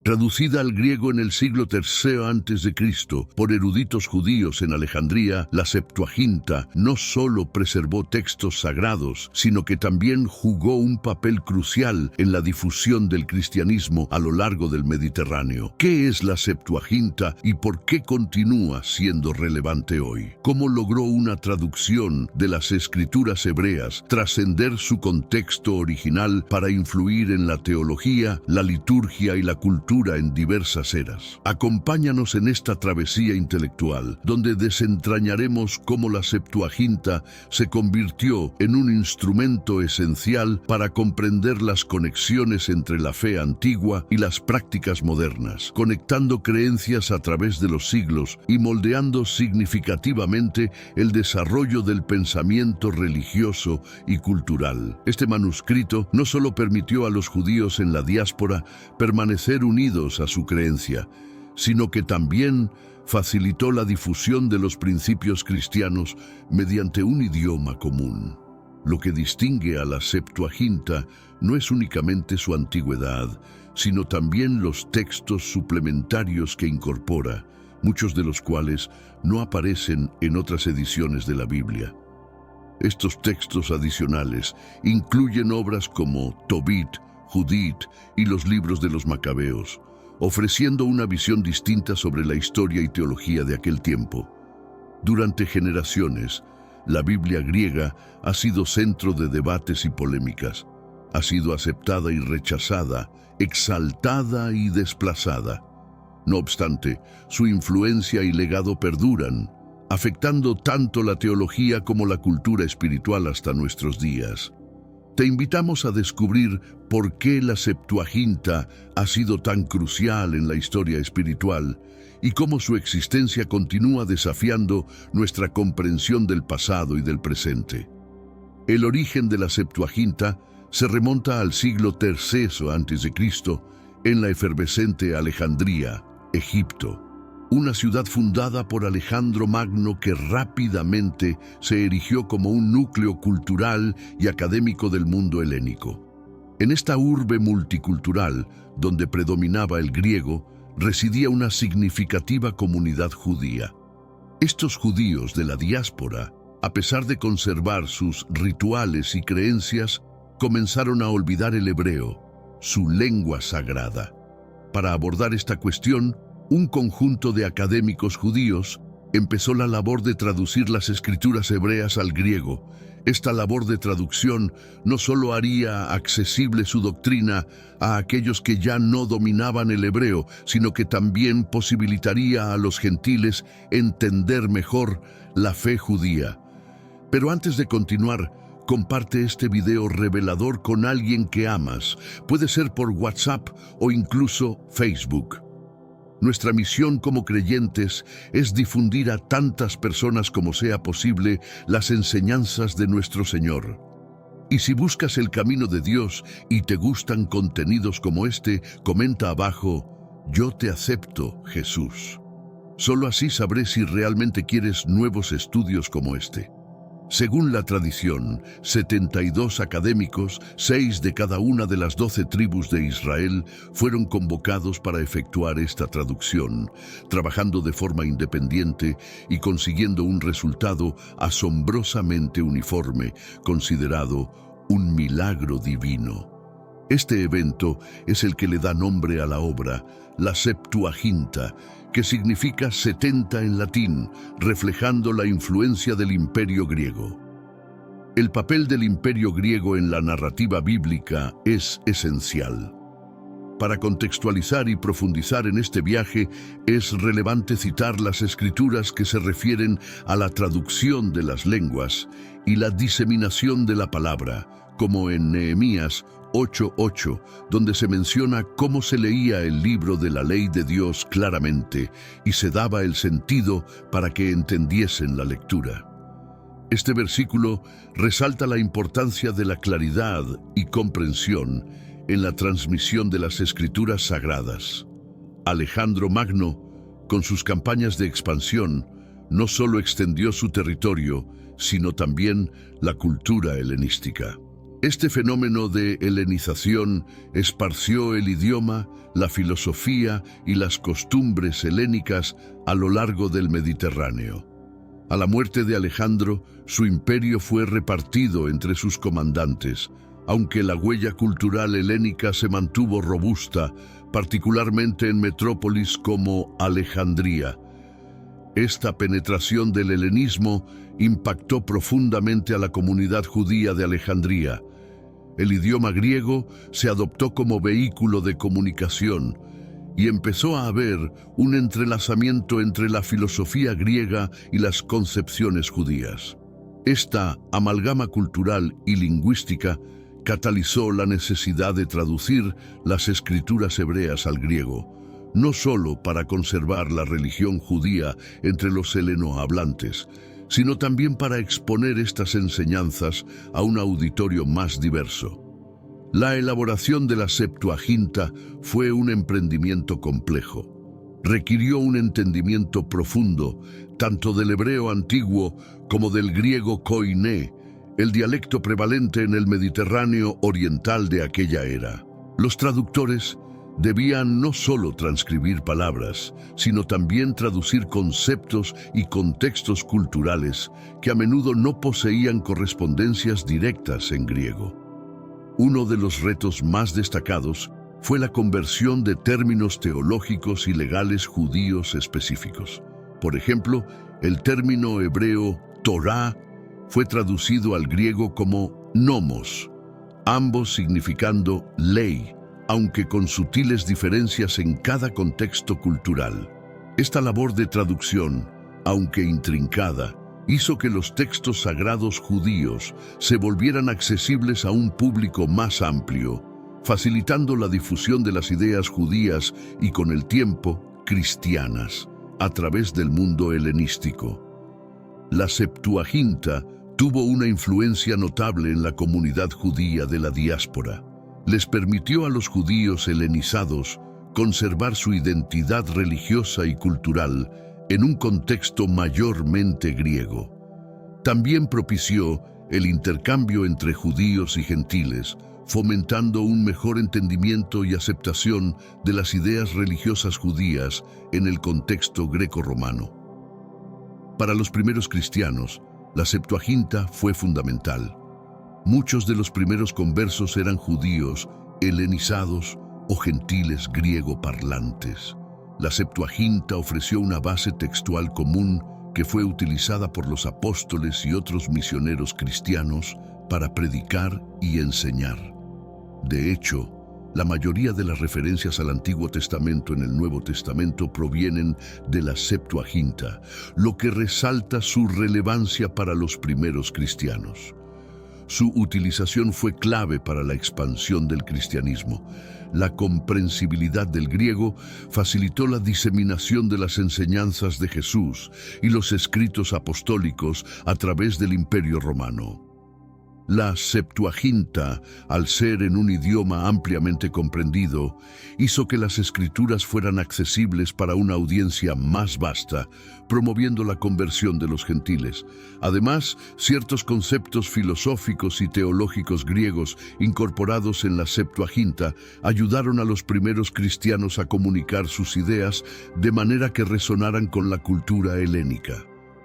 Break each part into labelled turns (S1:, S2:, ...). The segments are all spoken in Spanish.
S1: Traducida al griego en el siglo III a.C. por eruditos judíos en Alejandría, la Septuaginta no solo preservó textos sagrados, sino que también jugó un papel crucial en la difusión del cristianismo a lo largo del Mediterráneo. ¿Qué es la Septuaginta y por qué continúa siendo relevante hoy? ¿Cómo logró una traducción de las escrituras hebreas trascender su contexto original para influir en la teología, la liturgia y la cultura en diversas eras? Acompáñanos en esta travesía intelectual, donde desentrañaremos cómo la Septuaginta se convirtió en un instrumento esencial para comprender las conexiones entre la fe antigua y las prácticas modernas, conectando creencias a través de los siglos y moldeando significativamente el desarrollo del pensamiento religioso y cultural. Este manuscrito no solo permitió a los judíos en la diáspora permanecer unidos a su creencia, sino que también facilitó la difusión de los principios cristianos mediante un idioma común. Lo que distingue a la Septuaginta no es únicamente su antigüedad, sino también los textos suplementarios que incorpora, muchos de los cuales no aparecen en otras ediciones de la Biblia. Estos textos adicionales incluyen obras como Tobit, Judith y los libros de los Macabeos, ofreciendo una visión distinta sobre la historia y teología de aquel tiempo. Durante generaciones, la Biblia griega ha sido centro de debates y polémicas. Ha sido aceptada y rechazada, exaltada y desplazada. No obstante, su influencia y legado perduran, afectando tanto la teología como la cultura espiritual hasta nuestros días. Te invitamos a descubrir por qué la Septuaginta ha sido tan crucial en la historia espiritual y cómo su existencia continúa desafiando nuestra comprensión del pasado y del presente. El origen de la Septuaginta se remonta al siglo III a.C. en la efervescente Alejandría, Egipto, una ciudad fundada por Alejandro Magno que rápidamente se erigió como un núcleo cultural y académico del mundo helénico. En esta urbe multicultural, donde predominaba el griego, residía una significativa comunidad judía. Estos judíos de la diáspora, a pesar de conservar sus rituales y creencias, comenzaron a olvidar el hebreo, su lengua sagrada. Para abordar esta cuestión, un conjunto de académicos judíos empezó la labor de traducir las escrituras hebreas al griego. Esta labor de traducción no solo haría accesible su doctrina a aquellos que ya no dominaban el hebreo, sino que también posibilitaría a los gentiles entender mejor la fe judía. Pero antes de continuar, comparte este video revelador con alguien que amas. Puede ser por WhatsApp o incluso Facebook. Nuestra misión como creyentes es difundir a tantas personas como sea posible las enseñanzas de nuestro Señor. Y si buscas el camino de Dios y te gustan contenidos como este, comenta abajo: "Yo te acepto, Jesús". Solo así sabré si realmente quieres nuevos estudios como este. Según la tradición, 72 académicos, 6 de cada una de las 12 tribus de Israel, fueron convocados para efectuar esta traducción, trabajando de forma independiente y consiguiendo un resultado asombrosamente uniforme, considerado un milagro divino. Este evento es el que le da nombre a la obra, la Septuaginta, que significa 70 en latín, reflejando la influencia del Imperio griego. El papel del Imperio griego en la narrativa bíblica es esencial. Para contextualizar y profundizar en este viaje, es relevante citar las escrituras que se refieren a la traducción de las lenguas y la diseminación de la palabra, como en Nehemías 8:8, donde se menciona cómo se leía el libro de la ley de Dios claramente y se daba el sentido para que entendiesen la lectura. Este versículo resalta la importancia de la claridad y comprensión en la transmisión de las escrituras sagradas. Alejandro Magno, con sus campañas de expansión, no solo extendió su territorio, sino también la cultura helenística. Este fenómeno de helenización esparció el idioma, la filosofía y las costumbres helénicas a lo largo del Mediterráneo. A la muerte de Alejandro, su imperio fue repartido entre sus comandantes, aunque la huella cultural helénica se mantuvo robusta, particularmente en metrópolis como Alejandría. Esta penetración del helenismo impactó profundamente a la comunidad judía de Alejandría. El idioma griego se adoptó como vehículo de comunicación y empezó a haber un entrelazamiento entre la filosofía griega y las concepciones judías. Esta amalgama cultural y lingüística catalizó la necesidad de traducir las escrituras hebreas al griego, no solo para conservar la religión judía entre los helenohablantes, sino también para exponer estas enseñanzas a un auditorio más diverso. La elaboración de la Septuaginta fue un emprendimiento complejo. Requirió un entendimiento profundo, tanto del hebreo antiguo como del griego koiné, el dialecto prevalente en el Mediterráneo oriental de aquella era. Los traductores debían no solo transcribir palabras, sino también traducir conceptos y contextos culturales que a menudo no poseían correspondencias directas en griego. Uno de los retos más destacados fue la conversión de términos teológicos y legales judíos específicos. Por ejemplo, el término hebreo Torá fue traducido al griego como nomos, ambos significando ley, aunque con sutiles diferencias en cada contexto cultural. Esta labor de traducción, aunque intrincada, hizo que los textos sagrados judíos se volvieran accesibles a un público más amplio, facilitando la difusión de las ideas judías y, con el tiempo, cristianas, a través del mundo helenístico. La Septuaginta tuvo una influencia notable en la comunidad judía de la diáspora. Les permitió a los judíos helenizados conservar su identidad religiosa y cultural en un contexto mayormente griego. También propició el intercambio entre judíos y gentiles, fomentando un mejor entendimiento y aceptación de las ideas religiosas judías en el contexto greco-romano. Para los primeros cristianos, la Septuaginta fue fundamental. Muchos de los primeros conversos eran judíos, helenizados o gentiles griego parlantes. La Septuaginta ofreció una base textual común que fue utilizada por los apóstoles y otros misioneros cristianos para predicar y enseñar. De hecho, la mayoría de las referencias al Antiguo Testamento en el Nuevo Testamento provienen de la Septuaginta, lo que resalta su relevancia para los primeros cristianos. Su utilización fue clave para la expansión del cristianismo. La comprensibilidad del griego facilitó la diseminación de las enseñanzas de Jesús y los escritos apostólicos a través del Imperio Romano. La Septuaginta, al ser en un idioma ampliamente comprendido, hizo que las escrituras fueran accesibles para una audiencia más vasta, promoviendo la conversión de los gentiles. Además, ciertos conceptos filosóficos y teológicos griegos incorporados en la Septuaginta ayudaron a los primeros cristianos a comunicar sus ideas de manera que resonaran con la cultura helénica.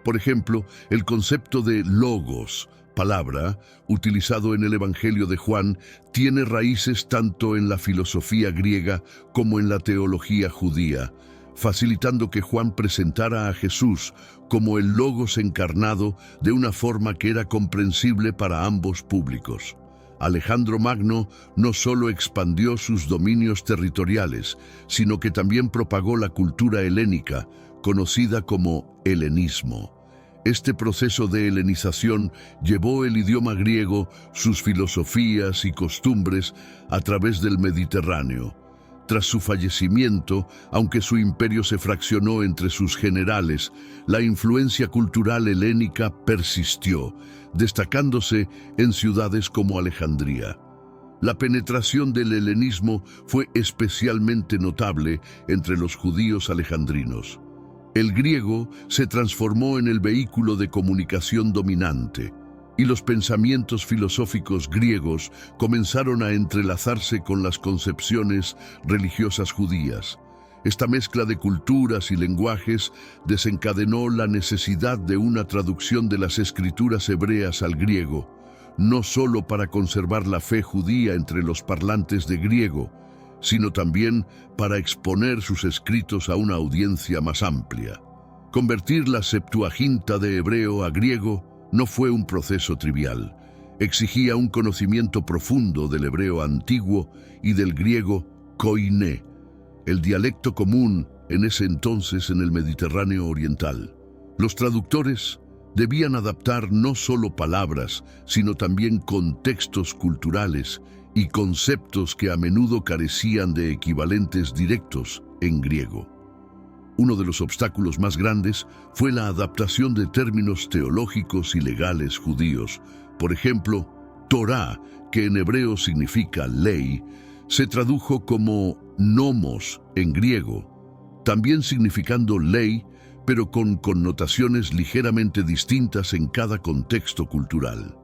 S1: Por ejemplo, el concepto de logos, palabra, utilizado en el Evangelio de Juan, tiene raíces tanto en la filosofía griega como en la teología judía, facilitando que Juan presentara a Jesús como el Logos encarnado de una forma que era comprensible para ambos públicos. Alejandro Magno no solo expandió sus dominios territoriales, sino que también propagó la cultura helénica, conocida como helenismo. Este proceso de helenización llevó el idioma griego, sus filosofías y costumbres a través del Mediterráneo. Tras su fallecimiento, aunque su imperio se fraccionó entre sus generales, la influencia cultural helénica persistió, destacándose en ciudades como Alejandría. La penetración del helenismo fue especialmente notable entre los judíos alejandrinos. El griego se transformó en el vehículo de comunicación dominante. y los pensamientos filosóficos griegos comenzaron a entrelazarse con las concepciones religiosas judías. Esta mezcla de culturas y lenguajes desencadenó la necesidad de una traducción de las escrituras hebreas al griego, no solo para conservar la fe judía entre los parlantes de griego, sino también para exponer sus escritos a una audiencia más amplia. Convertir la Septuaginta de hebreo a griego no fue un proceso trivial. Exigía un conocimiento profundo del hebreo antiguo y del griego koiné, el dialecto común en ese entonces en el Mediterráneo oriental. Los traductores debían adaptar no solo palabras, sino también contextos culturales y conceptos que a menudo carecían de equivalentes directos en griego. Uno de los obstáculos más grandes fue la adaptación de términos teológicos y legales judíos. Por ejemplo, Torá, que en hebreo significa ley, se tradujo como nomos en griego, también significando ley, pero con connotaciones ligeramente distintas en cada contexto cultural.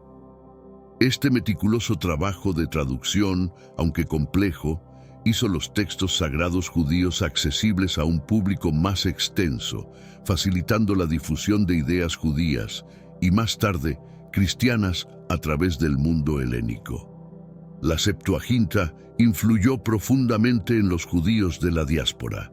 S1: Este meticuloso trabajo de traducción, aunque complejo, hizo los textos sagrados judíos accesibles a un público más extenso, facilitando la difusión de ideas judías y más tarde cristianas a través del mundo helénico. La Septuaginta influyó profundamente en los judíos de la diáspora.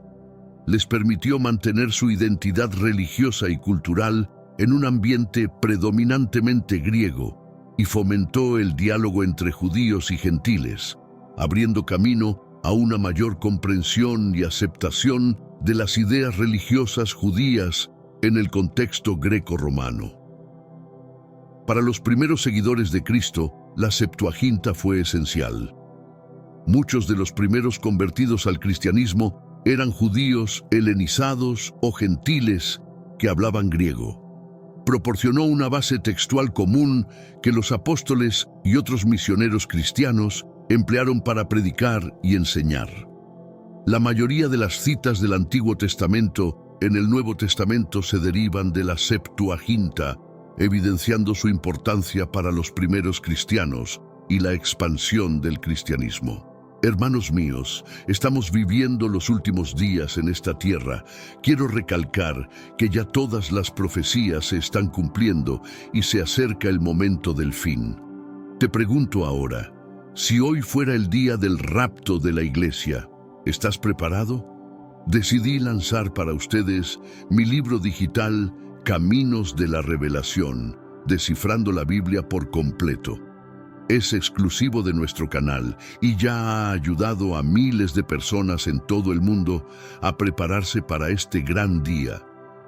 S1: Les permitió mantener su identidad religiosa y cultural en un ambiente predominantemente griego y fomentó el diálogo entre judíos y gentiles, abriendo camino a una mayor comprensión y aceptación de las ideas religiosas judías en el contexto greco-romano. Para los primeros seguidores de Cristo, la Septuaginta fue esencial. Muchos de los primeros convertidos al cristianismo eran judíos helenizados o gentiles que hablaban griego. Proporcionó una base textual común que los apóstoles y otros misioneros cristianos emplearon para predicar y enseñar. La mayoría de las citas del Antiguo Testamento en el Nuevo Testamento se derivan de la Septuaginta, evidenciando su importancia para los primeros cristianos y la expansión del cristianismo. Hermanos míos, estamos viviendo los últimos días en esta tierra. Quiero recalcar que ya todas las profecías se están cumpliendo y se acerca el momento del fin. Te pregunto ahora, si hoy fuera el día del rapto de la iglesia, ¿estás preparado? Decidí lanzar para ustedes mi libro digital Caminos de la Revelación, descifrando la Biblia por completo. Es exclusivo de nuestro canal y ya ha ayudado a miles de personas en todo el mundo a prepararse para este gran día.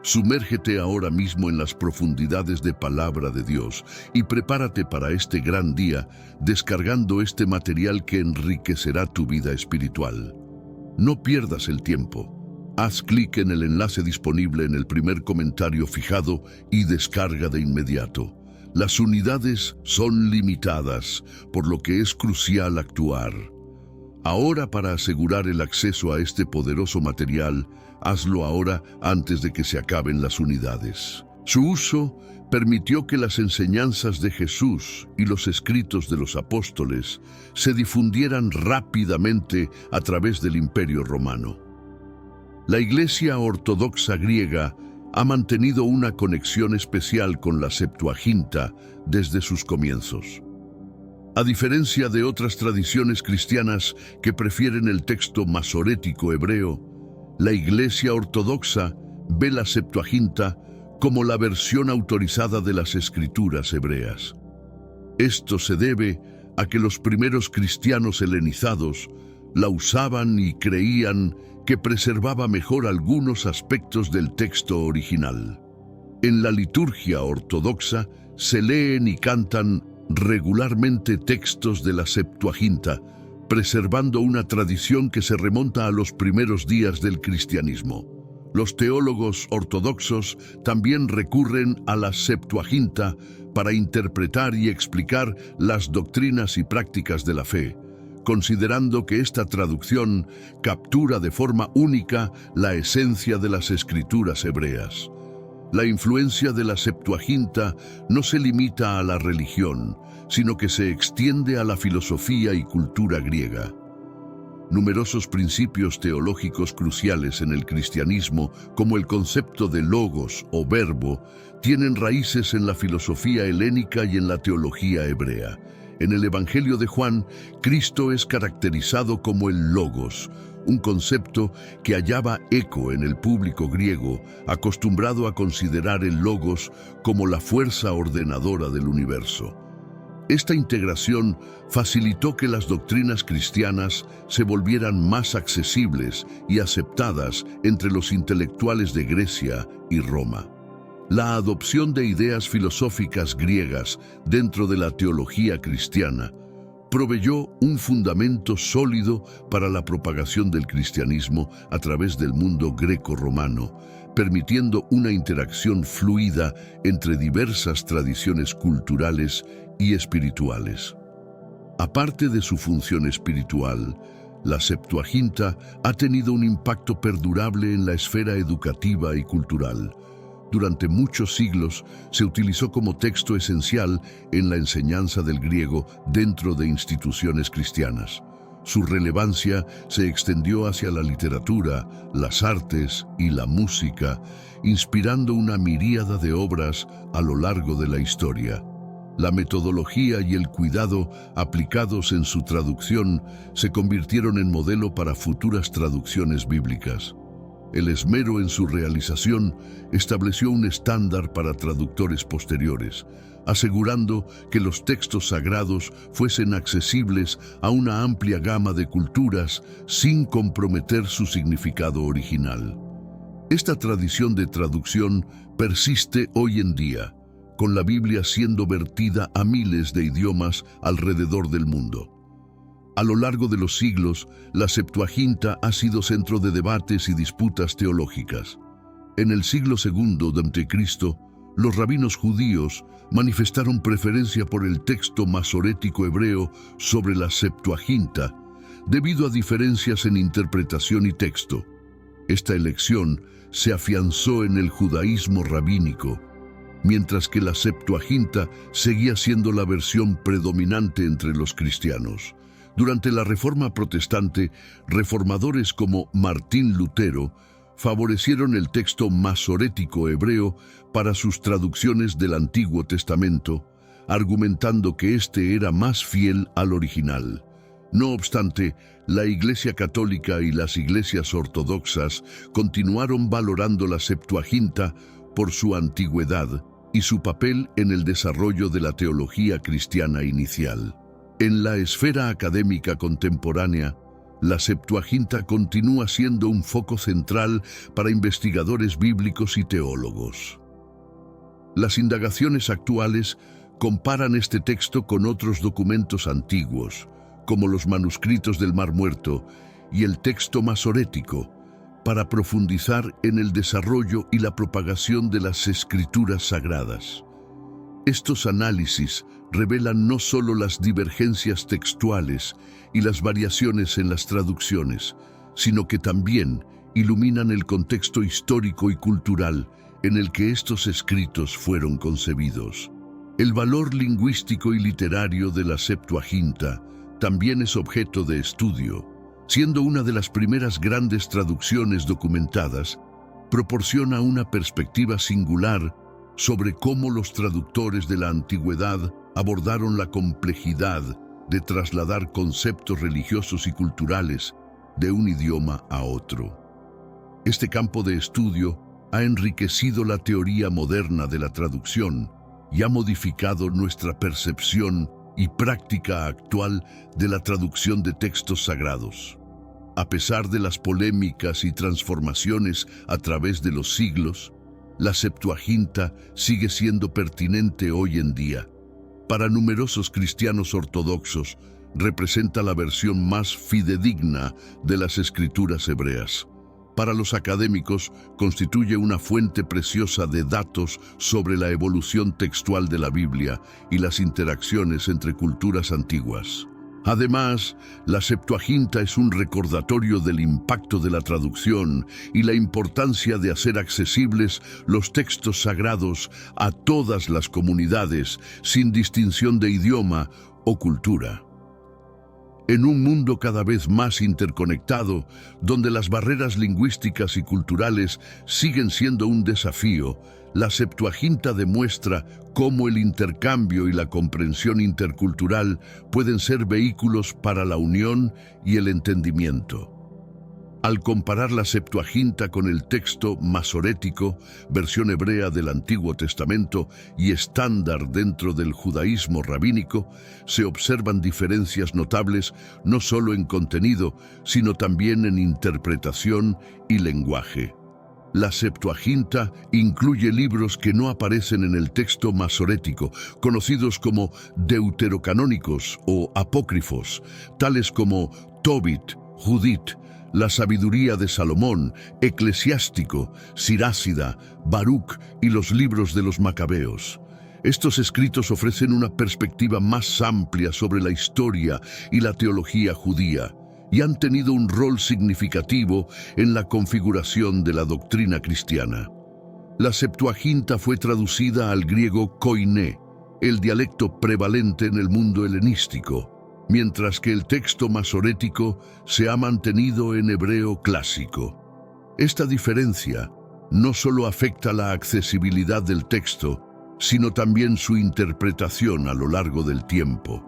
S1: Sumérgete ahora mismo en las profundidades de Palabra de Dios y prepárate para este gran día descargando este material que enriquecerá tu vida espiritual. No pierdas el tiempo. Haz clic en el enlace disponible en el primer comentario fijado y descarga de inmediato. Las unidades son limitadas, por lo que es crucial actuar. Ahora, para asegurar el acceso a este poderoso material, hazlo ahora antes de que se acaben las unidades. Su uso permitió que las enseñanzas de Jesús y los escritos de los apóstoles se difundieran rápidamente a través del Imperio Romano. La Iglesia Ortodoxa griega ha mantenido una conexión especial con la Septuaginta desde sus comienzos. A diferencia de otras tradiciones cristianas que prefieren el texto masorético hebreo, la Iglesia Ortodoxa ve la Septuaginta como la versión autorizada de las Escrituras hebreas. Esto se debe a que los primeros cristianos helenizados la usaban y creían que preservaba mejor algunos aspectos del texto original. En la liturgia ortodoxa se leen y cantan regularmente textos de la Septuaginta, preservando una tradición que se remonta a los primeros días del cristianismo. Los teólogos ortodoxos también recurren a la Septuaginta para interpretar y explicar las doctrinas y prácticas de la fe, considerando que esta traducción captura de forma única la esencia de las escrituras hebreas. La influencia de la Septuaginta no se limita a la religión, sino que se extiende a la filosofía y cultura griega. Numerosos principios teológicos cruciales en el cristianismo, como el concepto de logos o verbo, tienen raíces en la filosofía helénica y en la teología hebrea. En el Evangelio de Juan, Cristo es caracterizado como el logos, un concepto que hallaba eco en el público griego, acostumbrado a considerar el logos como la fuerza ordenadora del universo. Esta integración facilitó que las doctrinas cristianas se volvieran más accesibles y aceptadas entre los intelectuales de Grecia y Roma. La adopción de ideas filosóficas griegas dentro de la teología cristiana proveyó un fundamento sólido para la propagación del cristianismo a través del mundo greco-romano, permitiendo una interacción fluida entre diversas tradiciones culturales y espirituales. Aparte de su función espiritual, la Septuaginta ha tenido un impacto perdurable en la esfera educativa y cultural. Durante muchos siglos se utilizó como texto esencial en la enseñanza del griego dentro de instituciones cristianas. Su relevancia se extendió hacia la literatura, las artes y la música, inspirando una miríada de obras a lo largo de la historia. La metodología y el cuidado aplicados en su traducción se convirtieron en modelo para futuras traducciones bíblicas. El esmero en su realización estableció un estándar para traductores posteriores, asegurando que los textos sagrados fuesen accesibles a una amplia gama de culturas sin comprometer su significado original. Esta tradición de traducción persiste hoy en día, con la Biblia siendo vertida a miles de idiomas alrededor del mundo. A lo largo de los siglos, la Septuaginta ha sido centro de debates y disputas teológicas. En el siglo II a.C., los rabinos judíos manifestaron preferencia por el texto masorético hebreo sobre la Septuaginta, debido a diferencias en interpretación y texto. Esta elección se afianzó en el judaísmo rabínico, mientras que la Septuaginta seguía siendo la versión predominante entre los cristianos. Durante la Reforma Protestante, reformadores como Martín Lutero favorecieron el texto masorético hebreo para sus traducciones del Antiguo Testamento, argumentando que éste era más fiel al original. No obstante, la Iglesia Católica y las iglesias ortodoxas continuaron valorando la Septuaginta por su antigüedad y su papel en el desarrollo de la teología cristiana inicial. En la esfera académica contemporánea, la Septuaginta continúa siendo un foco central para investigadores bíblicos y teólogos. Las indagaciones actuales comparan este texto con otros documentos antiguos, como los manuscritos del Mar Muerto y el texto masorético, para profundizar en el desarrollo y la propagación de las escrituras sagradas. Estos análisis revelan no solo las divergencias textuales y las variaciones en las traducciones, sino que también iluminan el contexto histórico y cultural en el que estos escritos fueron concebidos. El valor lingüístico y literario de la Septuaginta también es objeto de estudio. Siendo una de las primeras grandes traducciones documentadas, proporciona una perspectiva singular sobre cómo los traductores de la antigüedad abordaron la complejidad de trasladar conceptos religiosos y culturales de un idioma a otro. Este campo de estudio ha enriquecido la teoría moderna de la traducción y ha modificado nuestra percepción y práctica actual de la traducción de textos sagrados. A pesar de las polémicas y transformaciones a través de los siglos, la Septuaginta sigue siendo pertinente hoy en día. Para numerosos cristianos ortodoxos, representa la versión más fidedigna de las escrituras hebreas. Para los académicos, constituye una fuente preciosa de datos sobre la evolución textual de la Biblia y las interacciones entre culturas antiguas. Además, la Septuaginta es un recordatorio del impacto de la traducción y la importancia de hacer accesibles los textos sagrados a todas las comunidades, sin distinción de idioma o cultura. En un mundo cada vez más interconectado, donde las barreras lingüísticas y culturales siguen siendo un desafío, la Septuaginta demuestra cómo el intercambio y la comprensión intercultural pueden ser vehículos para la unión y el entendimiento. Al comparar la Septuaginta con el texto masorético, versión hebrea del Antiguo Testamento y estándar dentro del judaísmo rabínico, se observan diferencias notables no solo en contenido, sino también en interpretación y lenguaje. La Septuaginta incluye libros que no aparecen en el texto masorético, conocidos como deuterocanónicos o apócrifos, tales como Tobit, Judit, la sabiduría de Salomón, Eclesiástico, Sirácida, Baruc y los libros de los Macabeos. Estos escritos ofrecen una perspectiva más amplia sobre la historia y la teología judía, y han tenido un rol significativo en la configuración de la doctrina cristiana. La Septuaginta fue traducida al griego koiné, el dialecto prevalente en el mundo helenístico, mientras que el texto masorético se ha mantenido en hebreo clásico. Esta diferencia no solo afecta la accesibilidad del texto, sino también su interpretación a lo largo del tiempo.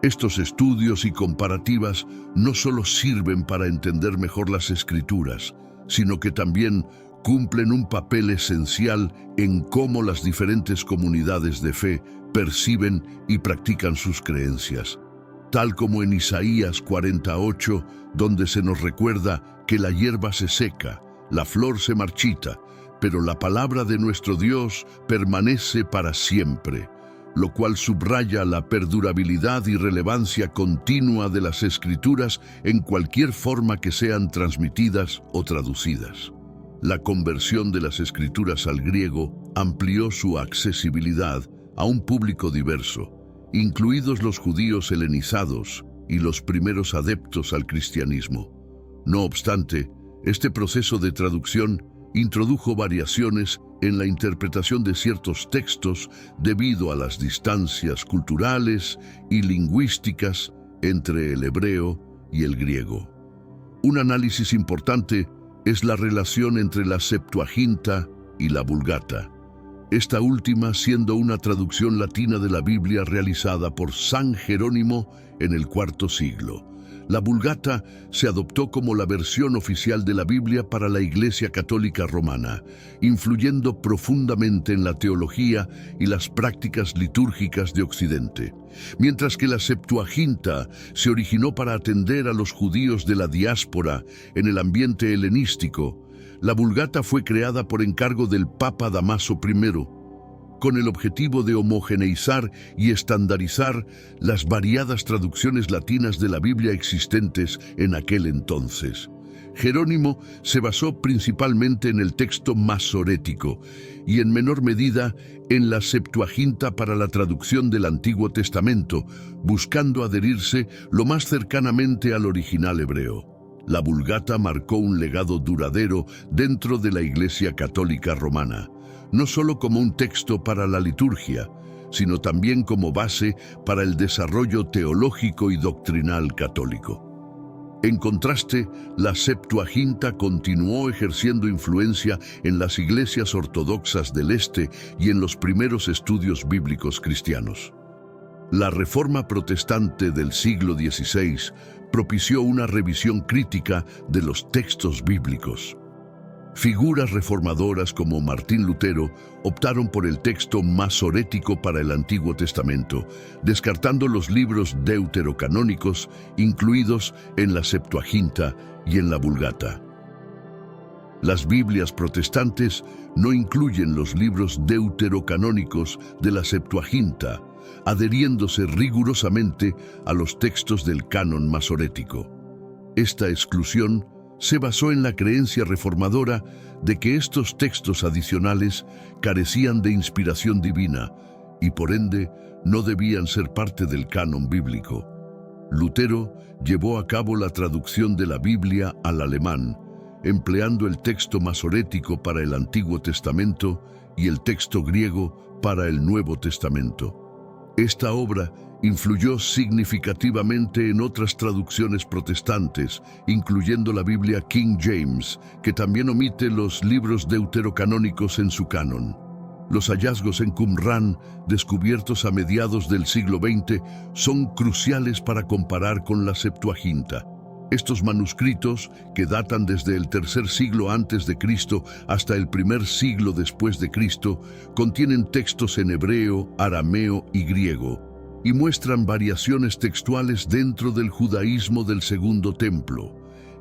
S1: Estos estudios y comparativas no solo sirven para entender mejor las Escrituras, sino que también cumplen un papel esencial en cómo las diferentes comunidades de fe perciben y practican sus creencias. Tal como en Isaías 48, donde se nos recuerda que la hierba se seca, la flor se marchita, pero la palabra de nuestro Dios permanece para siempre, lo cual subraya la perdurabilidad y relevancia continua de las Escrituras en cualquier forma que sean transmitidas o traducidas. La conversión de las Escrituras al griego amplió su accesibilidad a un público diverso, incluidos los judíos helenizados y los primeros adeptos al cristianismo. No obstante, este proceso de traducción introdujo variaciones en la interpretación de ciertos textos debido a las distancias culturales y lingüísticas entre el hebreo y el griego. Un análisis importante es la relación entre la Septuaginta y la Vulgata, esta última siendo una traducción latina de la Biblia realizada por San Jerónimo en el IV siglo. La Vulgata se adoptó como la versión oficial de la Biblia para la Iglesia Católica Romana, influyendo profundamente en la teología y las prácticas litúrgicas de Occidente. Mientras que la Septuaginta se originó para atender a los judíos de la diáspora en el ambiente helenístico, la Vulgata fue creada por encargo del Papa Dámaso I, con el objetivo de homogeneizar y estandarizar las variadas traducciones latinas de la Biblia existentes en aquel entonces. Jerónimo se basó principalmente en el texto masorético y en menor medida en la Septuaginta para la traducción del Antiguo Testamento, buscando adherirse lo más cercanamente al original hebreo. La Vulgata marcó un legado duradero dentro de la Iglesia Católica Romana, no solo como un texto para la liturgia, sino también como base para el desarrollo teológico y doctrinal católico. En contraste, la Septuaginta continuó ejerciendo influencia en las iglesias ortodoxas del Este y en los primeros estudios bíblicos cristianos. La Reforma Protestante del siglo XVI propició una revisión crítica de los textos bíblicos. Figuras reformadoras como Martín Lutero optaron por el texto masorético para el Antiguo Testamento, descartando los libros deuterocanónicos incluidos en la Septuaginta y en la Vulgata. Las Biblias protestantes no incluyen los libros deuterocanónicos de la Septuaginta, adheriéndose rigurosamente a los textos del canon masorético. Esta exclusión se basó en la creencia reformadora de que estos textos adicionales carecían de inspiración divina y por ende no debían ser parte del canon bíblico. Lutero llevó a cabo la traducción de la Biblia al alemán, empleando el texto masorético para el Antiguo Testamento y el texto griego para el Nuevo Testamento. Esta obra influyó significativamente en otras traducciones protestantes, incluyendo la Biblia King James, que también omite los libros deuterocanónicos en su canon. Los hallazgos en Qumrán, descubiertos a mediados del siglo XX, son cruciales para comparar con la Septuaginta. Estos manuscritos, que datan desde el tercer siglo antes de Cristo hasta el primer siglo después de Cristo, contienen textos en hebreo, arameo y griego, y muestran variaciones textuales dentro del judaísmo del Segundo Templo.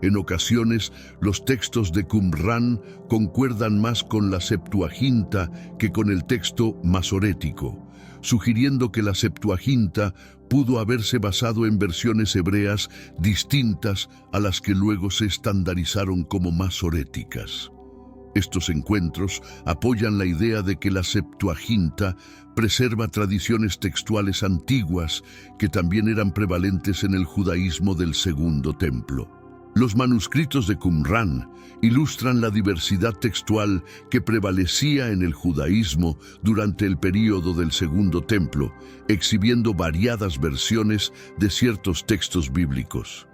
S1: En ocasiones, los textos de Qumrán concuerdan más con la Septuaginta que con el texto masorético, sugiriendo que la Septuaginta pudo haberse basado en versiones hebreas distintas a las que luego se estandarizaron como masoréticas. Estos encuentros apoyan la idea de que la Septuaginta preserva tradiciones textuales antiguas que también eran prevalentes en el judaísmo del Segundo Templo. Los manuscritos de Qumrán ilustran la diversidad textual que prevalecía en el judaísmo durante el período del Segundo Templo, exhibiendo variadas versiones de ciertos textos bíblicos.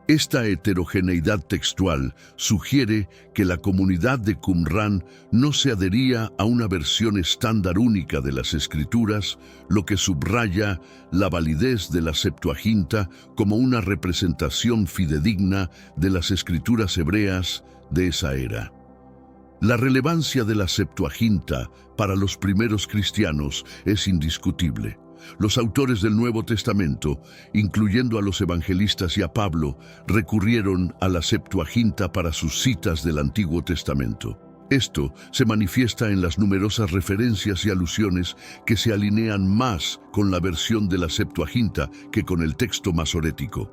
S1: Esta heterogeneidad textual sugiere que la comunidad de Qumrán no se adhería a una versión estándar única de las Escrituras, lo que subraya la validez de la Septuaginta como una representación fidedigna de las Escrituras hebreas de esa era. La relevancia de la Septuaginta para los primeros cristianos es indiscutible. Los autores del Nuevo Testamento, incluyendo a los evangelistas y a Pablo, recurrieron a la Septuaginta para sus citas del Antiguo Testamento. Esto se manifiesta en las numerosas referencias y alusiones que se alinean más con la versión de la Septuaginta que con el texto masorético.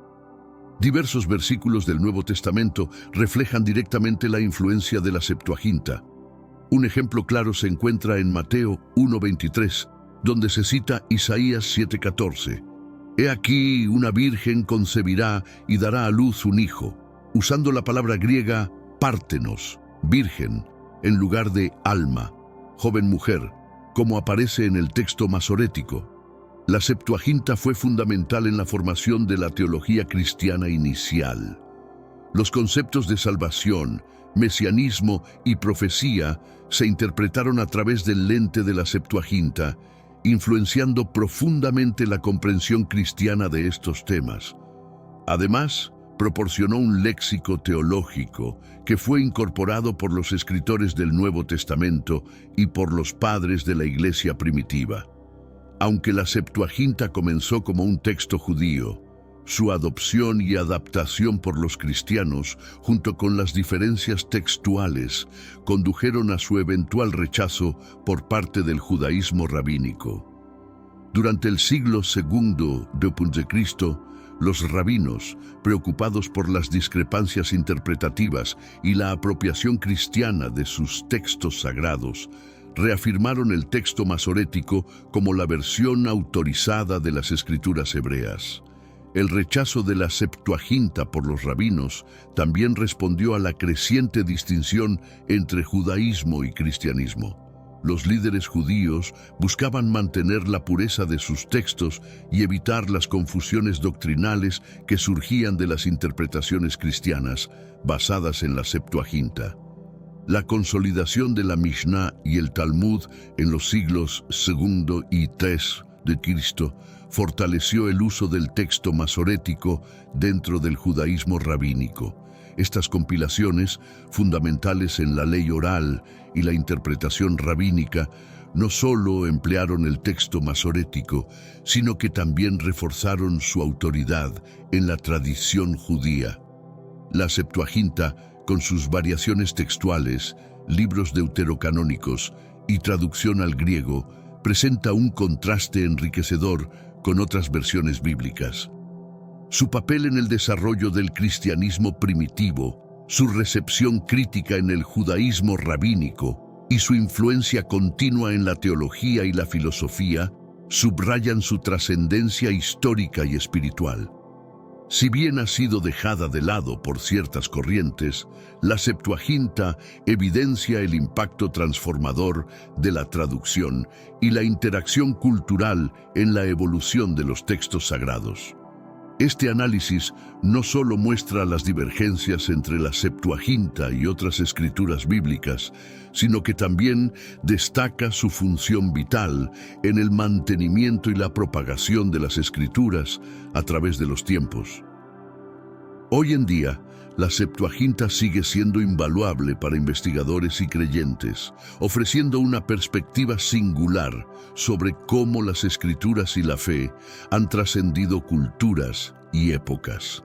S1: Diversos versículos del Nuevo Testamento reflejan directamente la influencia de la Septuaginta. Un ejemplo claro se encuentra en Mateo 1:23, donde se cita Isaías 7:14. He aquí una virgen concebirá y dará a luz un hijo, usando la palabra griega pártenos, virgen, en lugar de alma, joven mujer, como aparece en el texto masorético. La Septuaginta fue fundamental en la formación de la teología cristiana inicial. Los conceptos de salvación, mesianismo y profecía se interpretaron a través del lente de la Septuaginta, influenciando profundamente la comprensión cristiana de estos temas. Además, proporcionó un léxico teológico que fue incorporado por los escritores del Nuevo Testamento y por los padres de la Iglesia primitiva. Aunque la Septuaginta comenzó como un texto judío, su adopción y adaptación por los cristianos, junto con las diferencias textuales, condujeron a su eventual rechazo por parte del judaísmo rabínico. Durante el siglo II d.C., los rabinos, preocupados por las discrepancias interpretativas y la apropiación cristiana de sus textos sagrados, reafirmaron el texto masorético como la versión autorizada de las escrituras hebreas. El rechazo de la Septuaginta por los rabinos también respondió a la creciente distinción entre judaísmo y cristianismo. Los líderes judíos buscaban mantener la pureza de sus textos y evitar las confusiones doctrinales que surgían de las interpretaciones cristianas basadas en la Septuaginta. La consolidación de la Mishnah y el Talmud en los siglos II y III de Cristo fortaleció el uso del texto masorético dentro del judaísmo rabínico. Estas compilaciones, fundamentales en la ley oral y la interpretación rabínica, no solo emplearon el texto masorético, sino que también reforzaron su autoridad en la tradición judía. La Septuaginta, con sus variaciones textuales, libros deuterocanónicos y traducción al griego, presenta un contraste enriquecedor con otras versiones bíblicas. Su papel en el desarrollo del cristianismo primitivo, su recepción crítica en el judaísmo rabínico y su influencia continua en la teología y la filosofía subrayan su trascendencia histórica y espiritual. Si bien ha sido dejada de lado por ciertas corrientes, la Septuaginta evidencia el impacto transformador de la traducción y la interacción cultural en la evolución de los textos sagrados. Este análisis no solo muestra las divergencias entre la Septuaginta y otras escrituras bíblicas, sino que también destaca su función vital en el mantenimiento y la propagación de las escrituras a través de los tiempos. Hoy en día, la Septuaginta sigue siendo invaluable para investigadores y creyentes, ofreciendo una perspectiva singular sobre cómo las escrituras y la fe han trascendido culturas y épocas.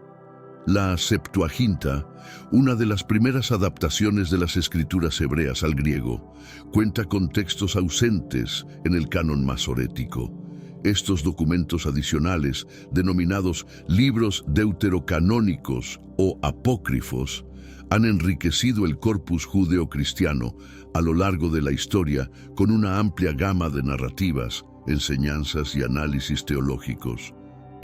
S1: La Septuaginta, una de las primeras adaptaciones de las escrituras hebreas al griego, cuenta con textos ausentes en el canon masorético. Estos documentos adicionales, denominados libros deuterocanónicos o apócrifos, han enriquecido el corpus judeocristiano a lo largo de la historia con una amplia gama de narrativas, enseñanzas y análisis teológicos.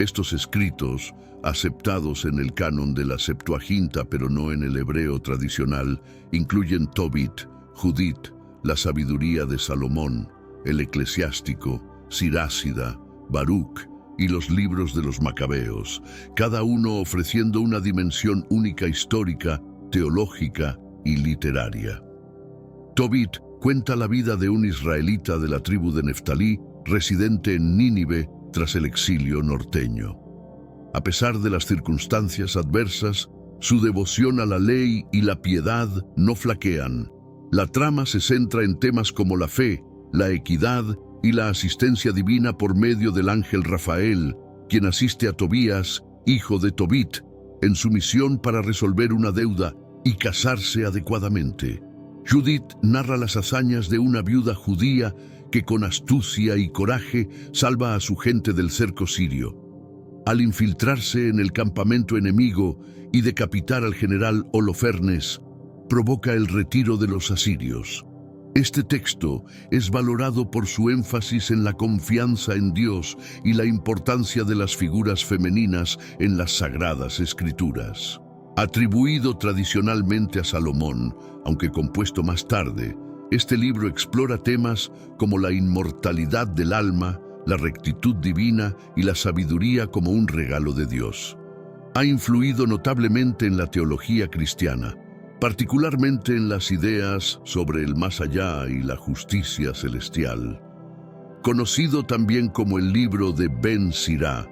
S1: Estos escritos, aceptados en el canon de la Septuaginta pero no en el hebreo tradicional, incluyen Tobit, Judith, la sabiduría de Salomón, el Eclesiástico, Sirásida, Baruch y los libros de los Macabeos, cada uno ofreciendo una dimensión única histórica, teológica y literaria. Tobit cuenta la vida de un israelita de la tribu de Neftalí, residente en Nínive tras el exilio norteño. A pesar de las circunstancias adversas, su devoción a la ley y la piedad no flaquean. La trama se centra en temas como la fe, la equidad y la asistencia divina por medio del ángel Rafael, quien asiste a Tobías, hijo de Tobit, en su misión para resolver una deuda y casarse adecuadamente. Judith narra las hazañas de una viuda judía que con astucia y coraje salva a su gente del cerco sirio. Al infiltrarse en el campamento enemigo y decapitar al general Holofernes, provoca el retiro de los asirios. Este texto es valorado por su énfasis en la confianza en Dios y la importancia de las figuras femeninas en las Sagradas Escrituras. Atribuido tradicionalmente a Salomón, aunque compuesto más tarde, este libro explora temas como la inmortalidad del alma, la rectitud divina y la sabiduría como un regalo de Dios. Ha influido notablemente en la teología cristiana, particularmente en las ideas sobre el más allá y la justicia celestial. Conocido también como el libro de Ben Sirá,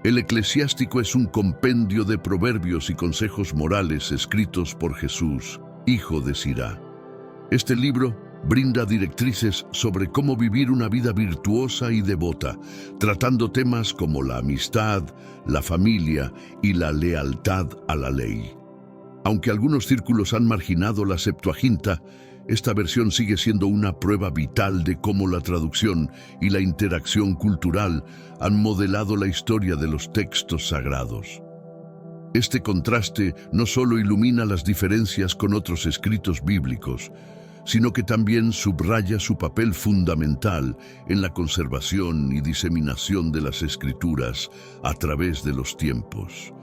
S1: el Eclesiástico es un compendio de proverbios y consejos morales escritos por Jesús, hijo de Sirá. Este libro brinda directrices sobre cómo vivir una vida virtuosa y devota, tratando temas como la amistad, la familia y la lealtad a la ley. Aunque algunos círculos han marginado la Septuaginta, esta versión sigue siendo una prueba vital de cómo la traducción y la interacción cultural han modelado la historia de los textos sagrados. Este contraste no solo ilumina las diferencias con otros escritos bíblicos, sino que también subraya su papel fundamental en la conservación y diseminación de las escrituras a través de los tiempos.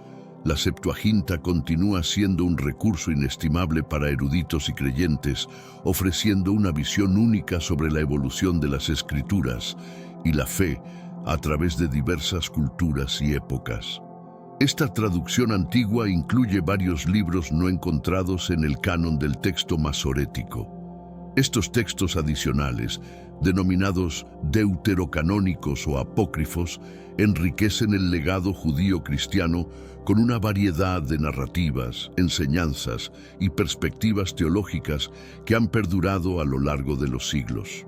S1: La Septuaginta continúa siendo un recurso inestimable para eruditos y creyentes, ofreciendo una visión única sobre la evolución de las escrituras y la fe a través de diversas culturas y épocas. Esta traducción antigua incluye varios libros no encontrados en el canon del texto masorético. Estos textos adicionales, denominados deuterocanónicos o apócrifos, enriquecen el legado judío-cristiano con una variedad de narrativas, enseñanzas y perspectivas teológicas que han perdurado a lo largo de los siglos.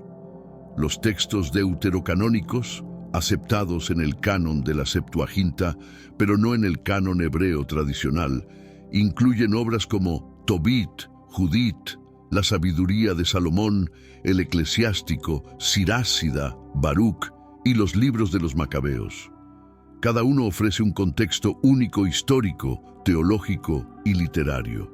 S1: Los textos deuterocanónicos, aceptados en el canon de la Septuaginta, pero no en el canon hebreo tradicional, incluyen obras como Tobit, Judith, la sabiduría de Salomón, el Eclesiástico, Sirásida, Baruch y los libros de los Macabeos. Cada uno ofrece un contexto único histórico, teológico y literario.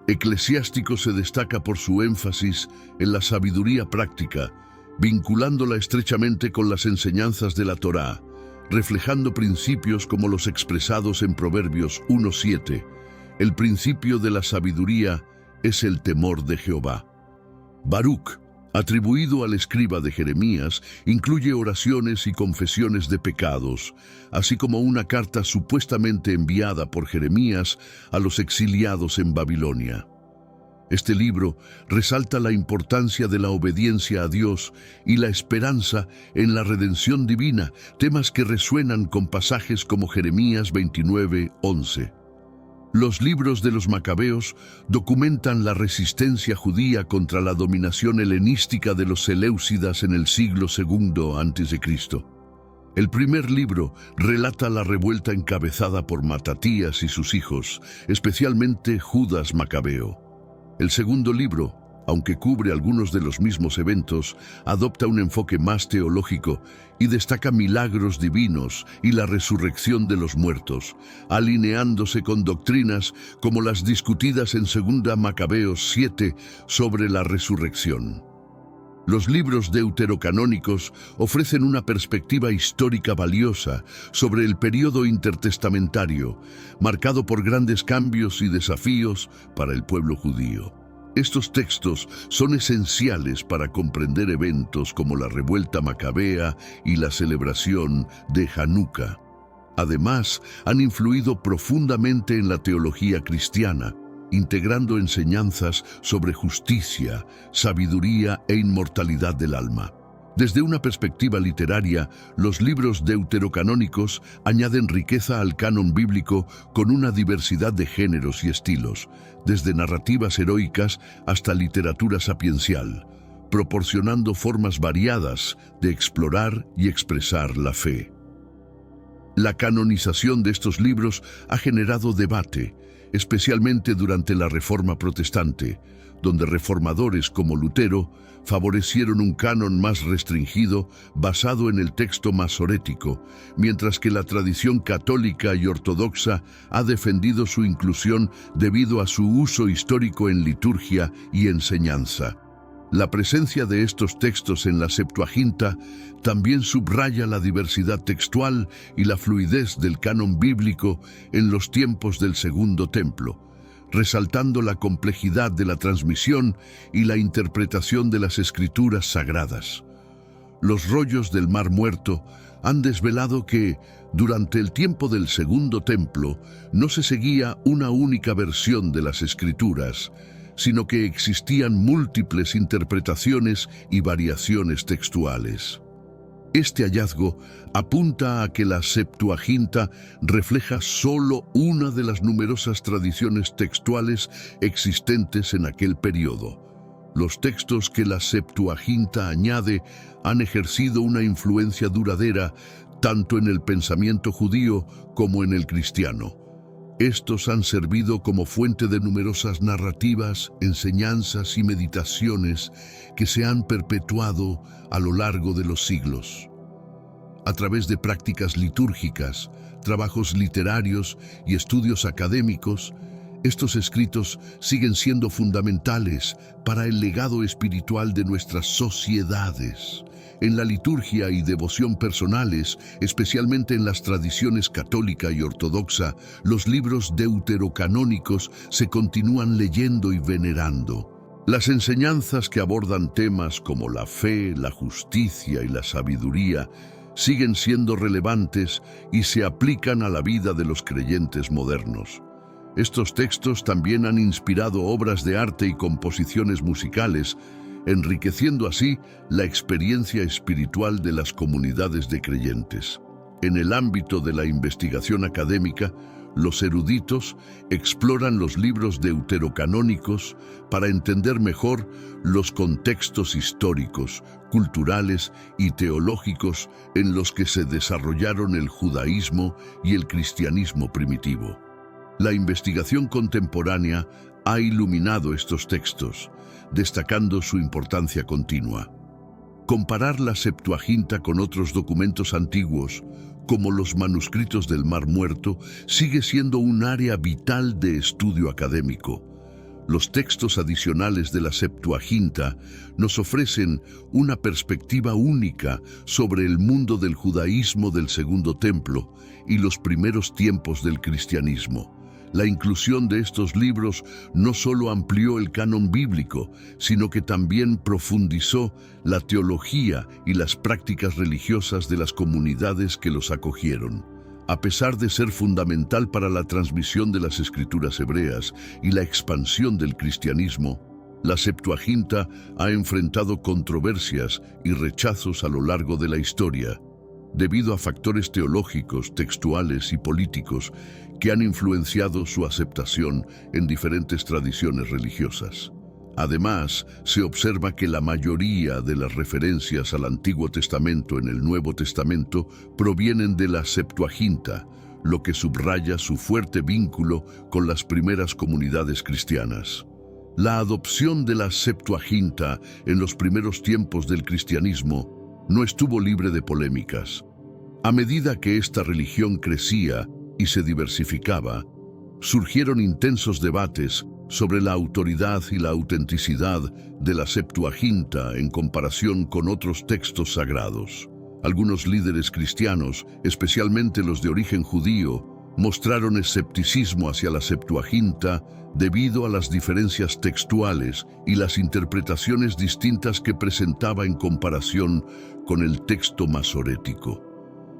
S1: Eclesiástico se destaca por su énfasis en la sabiduría práctica, vinculándola estrechamente con las enseñanzas de la Torá, reflejando principios como los expresados en Proverbios 1:7. El principio de la sabiduría es el temor de Jehová. Baruc, atribuido al escriba de Jeremías, incluye oraciones y confesiones de pecados, así como una carta supuestamente enviada por Jeremías a los exiliados en Babilonia. Este libro resalta la importancia de la obediencia a Dios y la esperanza en la redención divina, temas que resuenan con pasajes como Jeremías 29:11. Los libros de los Macabeos documentan la resistencia judía contra la dominación helenística de los seleucidas en el siglo II a.C. El primer libro relata la revuelta encabezada por Matatías y sus hijos, especialmente Judas Macabeo. El segundo libro, aunque cubre algunos de los mismos eventos, adopta un enfoque más teológico y destaca milagros divinos y la resurrección de los muertos, alineándose con doctrinas como las discutidas en 2 Macabeos 7 sobre la resurrección. Los libros deuterocanónicos ofrecen una perspectiva histórica valiosa sobre el período intertestamentario, marcado por grandes cambios y desafíos para el pueblo judío. Estos textos son esenciales para comprender eventos como la revuelta macabea y la celebración de Hanukkah. Además, han influido profundamente en la teología cristiana, integrando enseñanzas sobre justicia, sabiduría e inmortalidad del alma. Desde una perspectiva literaria, los libros deuterocanónicos añaden riqueza al canon bíblico con una diversidad de géneros y estilos, desde narrativas heroicas hasta literatura sapiencial, proporcionando formas variadas de explorar y expresar la fe. La canonización de estos libros ha generado debate, especialmente durante la Reforma Protestante, donde reformadores como Lutero favorecieron un canon más restringido basado en el texto masorético, mientras que la tradición católica y ortodoxa ha defendido su inclusión debido a su uso histórico en liturgia y enseñanza. La presencia de estos textos en la Septuaginta también subraya la diversidad textual y la fluidez del canon bíblico en los tiempos del Segundo Templo, resaltando la complejidad de la transmisión y la interpretación de las escrituras sagradas. Los rollos del Mar Muerto han desvelado que, durante el tiempo del Segundo Templo, no se seguía una única versión de las escrituras, sino que existían múltiples interpretaciones y variaciones textuales. Este hallazgo apunta a que la Septuaginta refleja solo una de las numerosas tradiciones textuales existentes en aquel periodo. Los textos que la Septuaginta añade han ejercido una influencia duradera tanto en el pensamiento judío como en el cristiano. Estos han servido como fuente de numerosas narrativas, enseñanzas y meditaciones que se han perpetuado a lo largo de los siglos. A través de prácticas litúrgicas, trabajos literarios y estudios académicos, estos escritos siguen siendo fundamentales para el legado espiritual de nuestras sociedades. En la liturgia y devoción personales, especialmente en las tradiciones católica y ortodoxa, los libros deuterocanónicos se continúan leyendo y venerando. Las enseñanzas que abordan temas como la fe, la justicia y la sabiduría siguen siendo relevantes y se aplican a la vida de los creyentes modernos. Estos textos también han inspirado obras de arte y composiciones musicales, enriqueciendo así la experiencia espiritual de las comunidades de creyentes. En el ámbito de la investigación académica, los eruditos exploran los libros deuterocanónicos para entender mejor los contextos históricos, culturales y teológicos en los que se desarrollaron el judaísmo y el cristianismo primitivo. La investigación contemporánea ha iluminado estos textos, destacando su importancia continua. Comparar la Septuaginta con otros documentos antiguos, como los manuscritos del Mar Muerto, sigue siendo un área vital de estudio académico. Los textos adicionales de la Septuaginta nos ofrecen una perspectiva única sobre el mundo del judaísmo del Segundo Templo y los primeros tiempos del cristianismo. La inclusión de estos libros no solo amplió el canon bíblico, sino que también profundizó la teología y las prácticas religiosas de las comunidades que los acogieron. A pesar de ser fundamental para la transmisión de las escrituras hebreas y la expansión del cristianismo, la Septuaginta ha enfrentado controversias y rechazos a lo largo de la historia, debido a factores teológicos, textuales y políticos que han influenciado su aceptación en diferentes tradiciones religiosas. Además, se observa que la mayoría de las referencias al Antiguo Testamento en el Nuevo Testamento provienen de la Septuaginta, lo que subraya su fuerte vínculo con las primeras comunidades cristianas. La adopción de la Septuaginta en los primeros tiempos del cristianismo no estuvo libre de polémicas. A medida que esta religión crecía y se diversificaba, surgieron intensos debates sobre la autoridad y la autenticidad de la Septuaginta en comparación con otros textos sagrados. Algunos líderes cristianos, especialmente los de origen judío, mostraron escepticismo hacia la Septuaginta debido a las diferencias textuales y las interpretaciones distintas que presentaba en comparación con el texto masorético.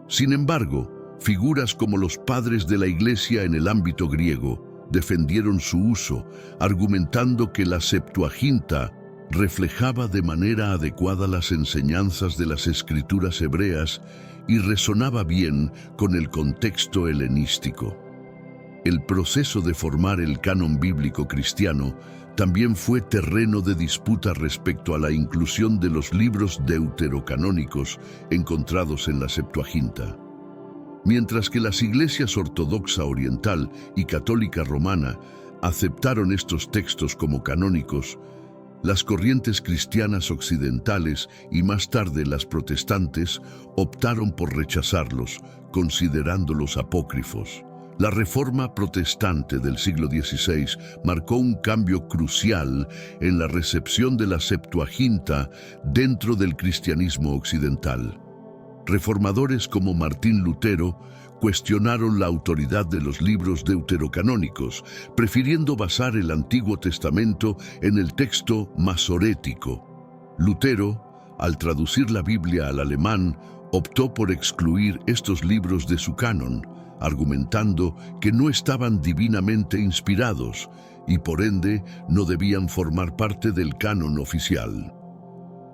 S1: Sin embargo, figuras como los padres de la Iglesia en el ámbito griego defendieron su uso, argumentando que la Septuaginta reflejaba de manera adecuada las enseñanzas de las escrituras hebreas y resonaba bien con el contexto helenístico. El proceso de formar el canon bíblico cristiano también fue terreno de disputa respecto a la inclusión de los libros deuterocanónicos encontrados en la Septuaginta. Mientras que las iglesias ortodoxa oriental y católica romana aceptaron estos textos como canónicos, las corrientes cristianas occidentales y más tarde las protestantes optaron por rechazarlos, considerándolos apócrifos. La Reforma protestante del siglo XVI marcó un cambio crucial en la recepción de la Septuaginta dentro del cristianismo occidental. Reformadores como Martín Lutero cuestionaron la autoridad de los libros deuterocanónicos, prefiriendo basar el Antiguo Testamento en el texto masorético. Lutero, al traducir la Biblia al alemán, optó por excluir estos libros de su canon, argumentando que no estaban divinamente inspirados y por ende no debían formar parte del canon oficial.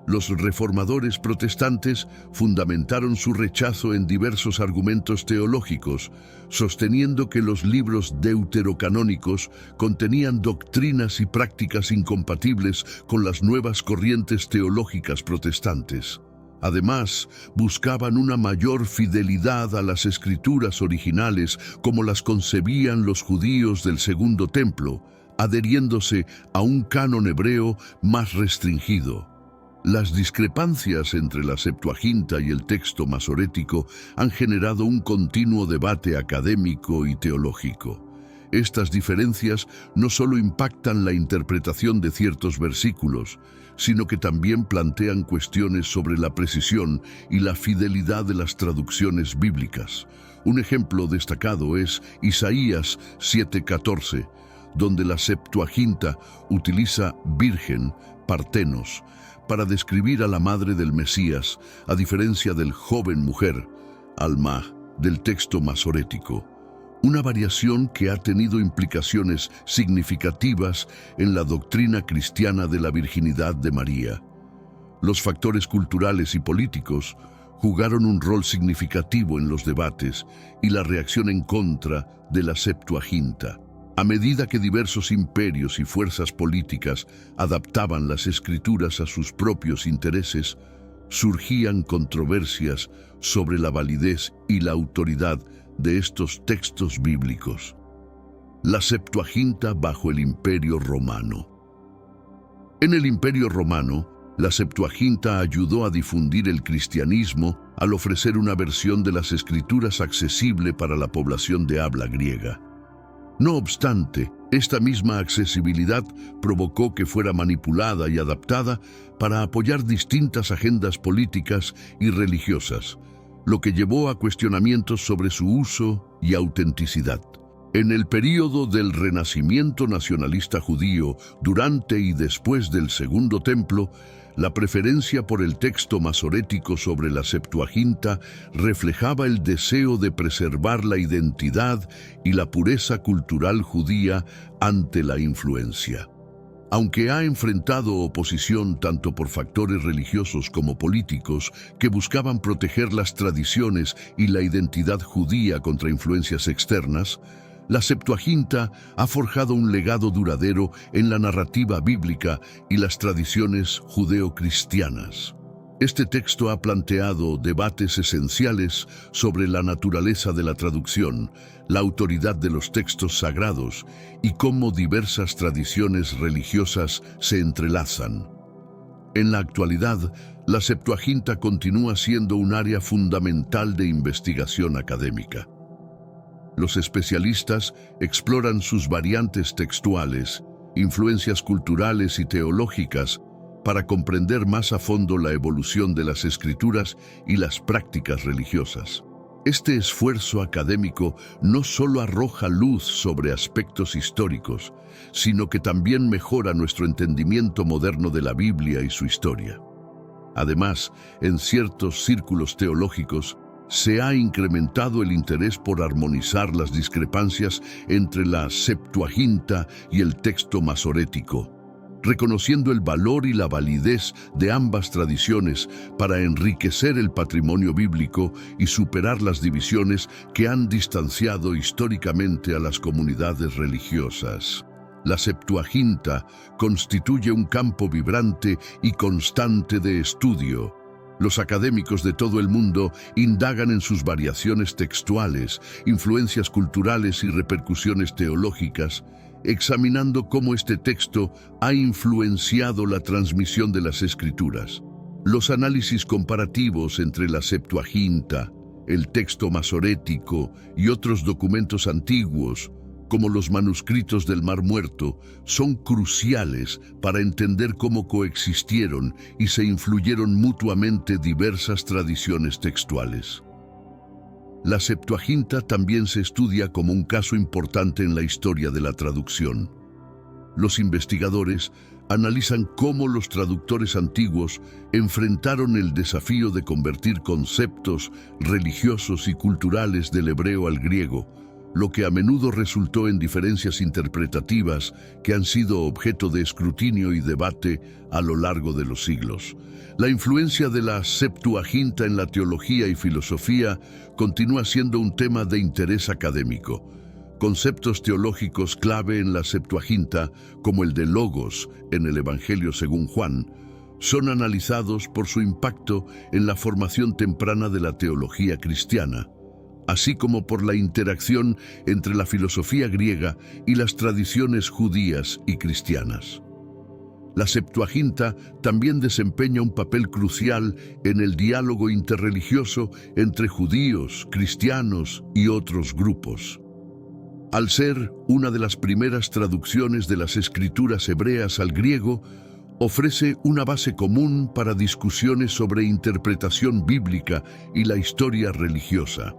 S1: Los reformadores protestantes fundamentaron su rechazo en diversos argumentos teológicos, sosteniendo que los libros deuterocanónicos contenían doctrinas y prácticas incompatibles con las nuevas corrientes teológicas protestantes. Además, buscaban una mayor fidelidad a las escrituras originales como las concebían los judíos del Segundo Templo, adheriéndose a un canon hebreo más restringido. Las discrepancias entre la Septuaginta y el texto masorético han generado un continuo debate académico y teológico. Estas diferencias no solo impactan la interpretación de ciertos versículos, sino que también plantean cuestiones sobre la precisión y la fidelidad de las traducciones bíblicas. Un ejemplo destacado es Isaías 7:14, donde la Septuaginta utiliza virgen, partenos, para describir a la madre del Mesías, a diferencia del joven mujer, Alma, del texto masorético. Una variación que ha tenido implicaciones significativas en la doctrina cristiana de la virginidad de María. Los factores culturales y políticos jugaron un rol significativo en los debates y la reacción en contra de la Septuaginta. A medida que diversos imperios y fuerzas políticas adaptaban las escrituras a sus propios intereses, surgían controversias sobre la validez y la autoridad de estos textos bíblicos. La Septuaginta bajo el Imperio Romano. En el Imperio Romano, la Septuaginta ayudó a difundir el cristianismo al ofrecer una versión de las escrituras accesible para la población de habla griega. No obstante, esta misma accesibilidad provocó que fuera manipulada y adaptada para apoyar distintas agendas políticas y religiosas, lo que llevó a cuestionamientos sobre su uso y autenticidad. En el período del renacimiento nacionalista judío, durante y después del Segundo Templo, la preferencia por el texto masorético sobre la Septuaginta reflejaba el deseo de preservar la identidad y la pureza cultural judía ante la influencia. Aunque ha enfrentado oposición tanto por factores religiosos como políticos que buscaban proteger las tradiciones y la identidad judía contra influencias externas, la Septuaginta ha forjado un legado duradero en la narrativa bíblica y las tradiciones judeocristianas. Este texto ha planteado debates esenciales sobre la naturaleza de la traducción, la autoridad de los textos sagrados y cómo diversas tradiciones religiosas se entrelazan. En la actualidad, la Septuaginta continúa siendo un área fundamental de investigación académica. Los especialistas exploran sus variantes textuales, influencias culturales y teológicas para comprender más a fondo la evolución de las escrituras y las prácticas religiosas. Este esfuerzo académico no solo arroja luz sobre aspectos históricos, sino que también mejora nuestro entendimiento moderno de la Biblia y su historia. Además, en ciertos círculos teológicos, se ha incrementado el interés por armonizar las discrepancias entre la Septuaginta y el texto masorético, reconociendo el valor y la validez de ambas tradiciones para enriquecer el patrimonio bíblico y superar las divisiones que han distanciado históricamente a las comunidades religiosas. La Septuaginta constituye un campo vibrante y constante de estudio. Los académicos de todo el mundo indagan en sus variaciones textuales, influencias culturales y repercusiones teológicas, examinando cómo este texto ha influenciado la transmisión de las Escrituras. Los análisis comparativos entre la Septuaginta, el texto masorético y otros documentos antiguos, como los manuscritos del Mar Muerto, son cruciales para entender cómo coexistieron y se influyeron mutuamente diversas tradiciones textuales. La Septuaginta también se estudia como un caso importante en la historia de la traducción. Los investigadores analizan cómo los traductores antiguos enfrentaron el desafío de convertir conceptos religiosos y culturales del hebreo al griego, lo que a menudo resultó en diferencias interpretativas que han sido objeto de escrutinio y debate a lo largo de los siglos. La influencia de la Septuaginta en la teología y filosofía continúa siendo un tema de interés académico. Conceptos teológicos clave en la Septuaginta, como el de Logos en el Evangelio según Juan, son analizados por su impacto en la formación temprana de la teología cristiana, así como por la interacción entre la filosofía griega y las tradiciones judías y cristianas. La Septuaginta también desempeña un papel crucial en el diálogo interreligioso entre judíos, cristianos y otros grupos. Al ser una de las primeras traducciones de las escrituras hebreas al griego, ofrece una base común para discusiones sobre interpretación bíblica y la historia religiosa.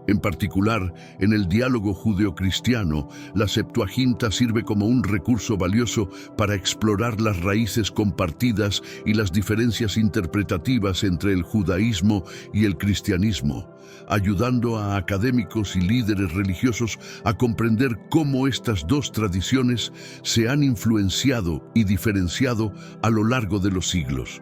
S1: En particular, en el diálogo judeocristiano, la Septuaginta sirve como un recurso valioso para explorar las raíces compartidas y las diferencias interpretativas entre el judaísmo y el cristianismo, ayudando a académicos y líderes religiosos a comprender cómo estas dos tradiciones se han influenciado y diferenciado a lo largo de los siglos.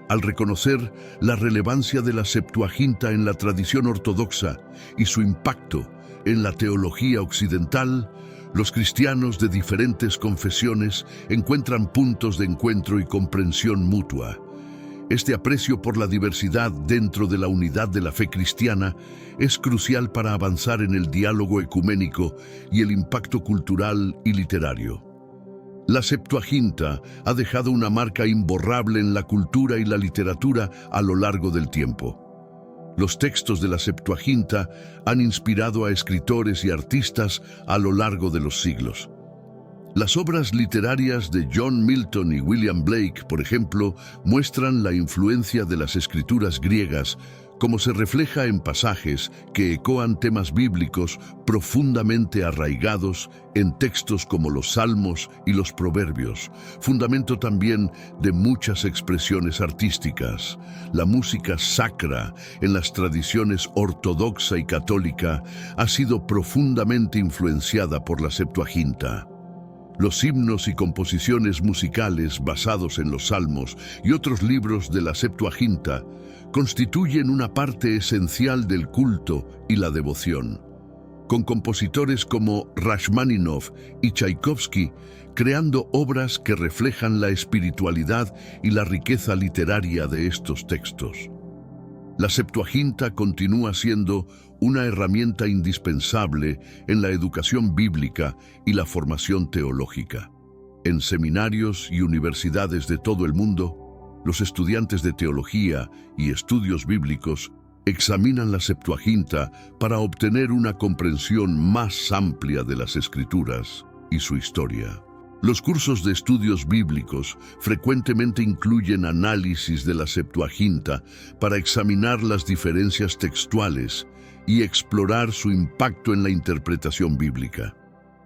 S1: Al reconocer la relevancia de la Septuaginta en la tradición ortodoxa y su impacto en la teología occidental, los cristianos de diferentes confesiones encuentran puntos de encuentro y comprensión mutua. Este aprecio por la diversidad dentro de la unidad de la fe cristiana es crucial para avanzar en el diálogo ecuménico y el impacto cultural y literario. La Septuaginta ha dejado una marca imborrable en la cultura y la literatura a lo largo del tiempo. Los textos de la Septuaginta han inspirado a escritores y artistas a lo largo de los siglos. Las obras literarias de John Milton y William Blake, por ejemplo, muestran la influencia de las escrituras griegas, como se refleja en pasajes que ecoan temas bíblicos profundamente arraigados en textos como los Salmos y los Proverbios, fundamento también de muchas expresiones artísticas. La música sacra en las tradiciones ortodoxa y católica ha sido profundamente influenciada por la Septuaginta. Los himnos y composiciones musicales basados en los Salmos y otros libros de la Septuaginta constituyen una parte esencial del culto y la devoción, con compositores como Rachmaninoff y Tchaikovsky creando obras que reflejan la espiritualidad y la riqueza literaria de estos textos. La Septuaginta continúa siendo una herramienta indispensable en la educación bíblica y la formación teológica. En seminarios y universidades de todo el mundo, los estudiantes de teología y estudios bíblicos examinan la Septuaginta para obtener una comprensión más amplia de las Escrituras y su historia. Los cursos de estudios bíblicos frecuentemente incluyen análisis de la Septuaginta para examinar las diferencias textuales y explorar su impacto en la interpretación bíblica.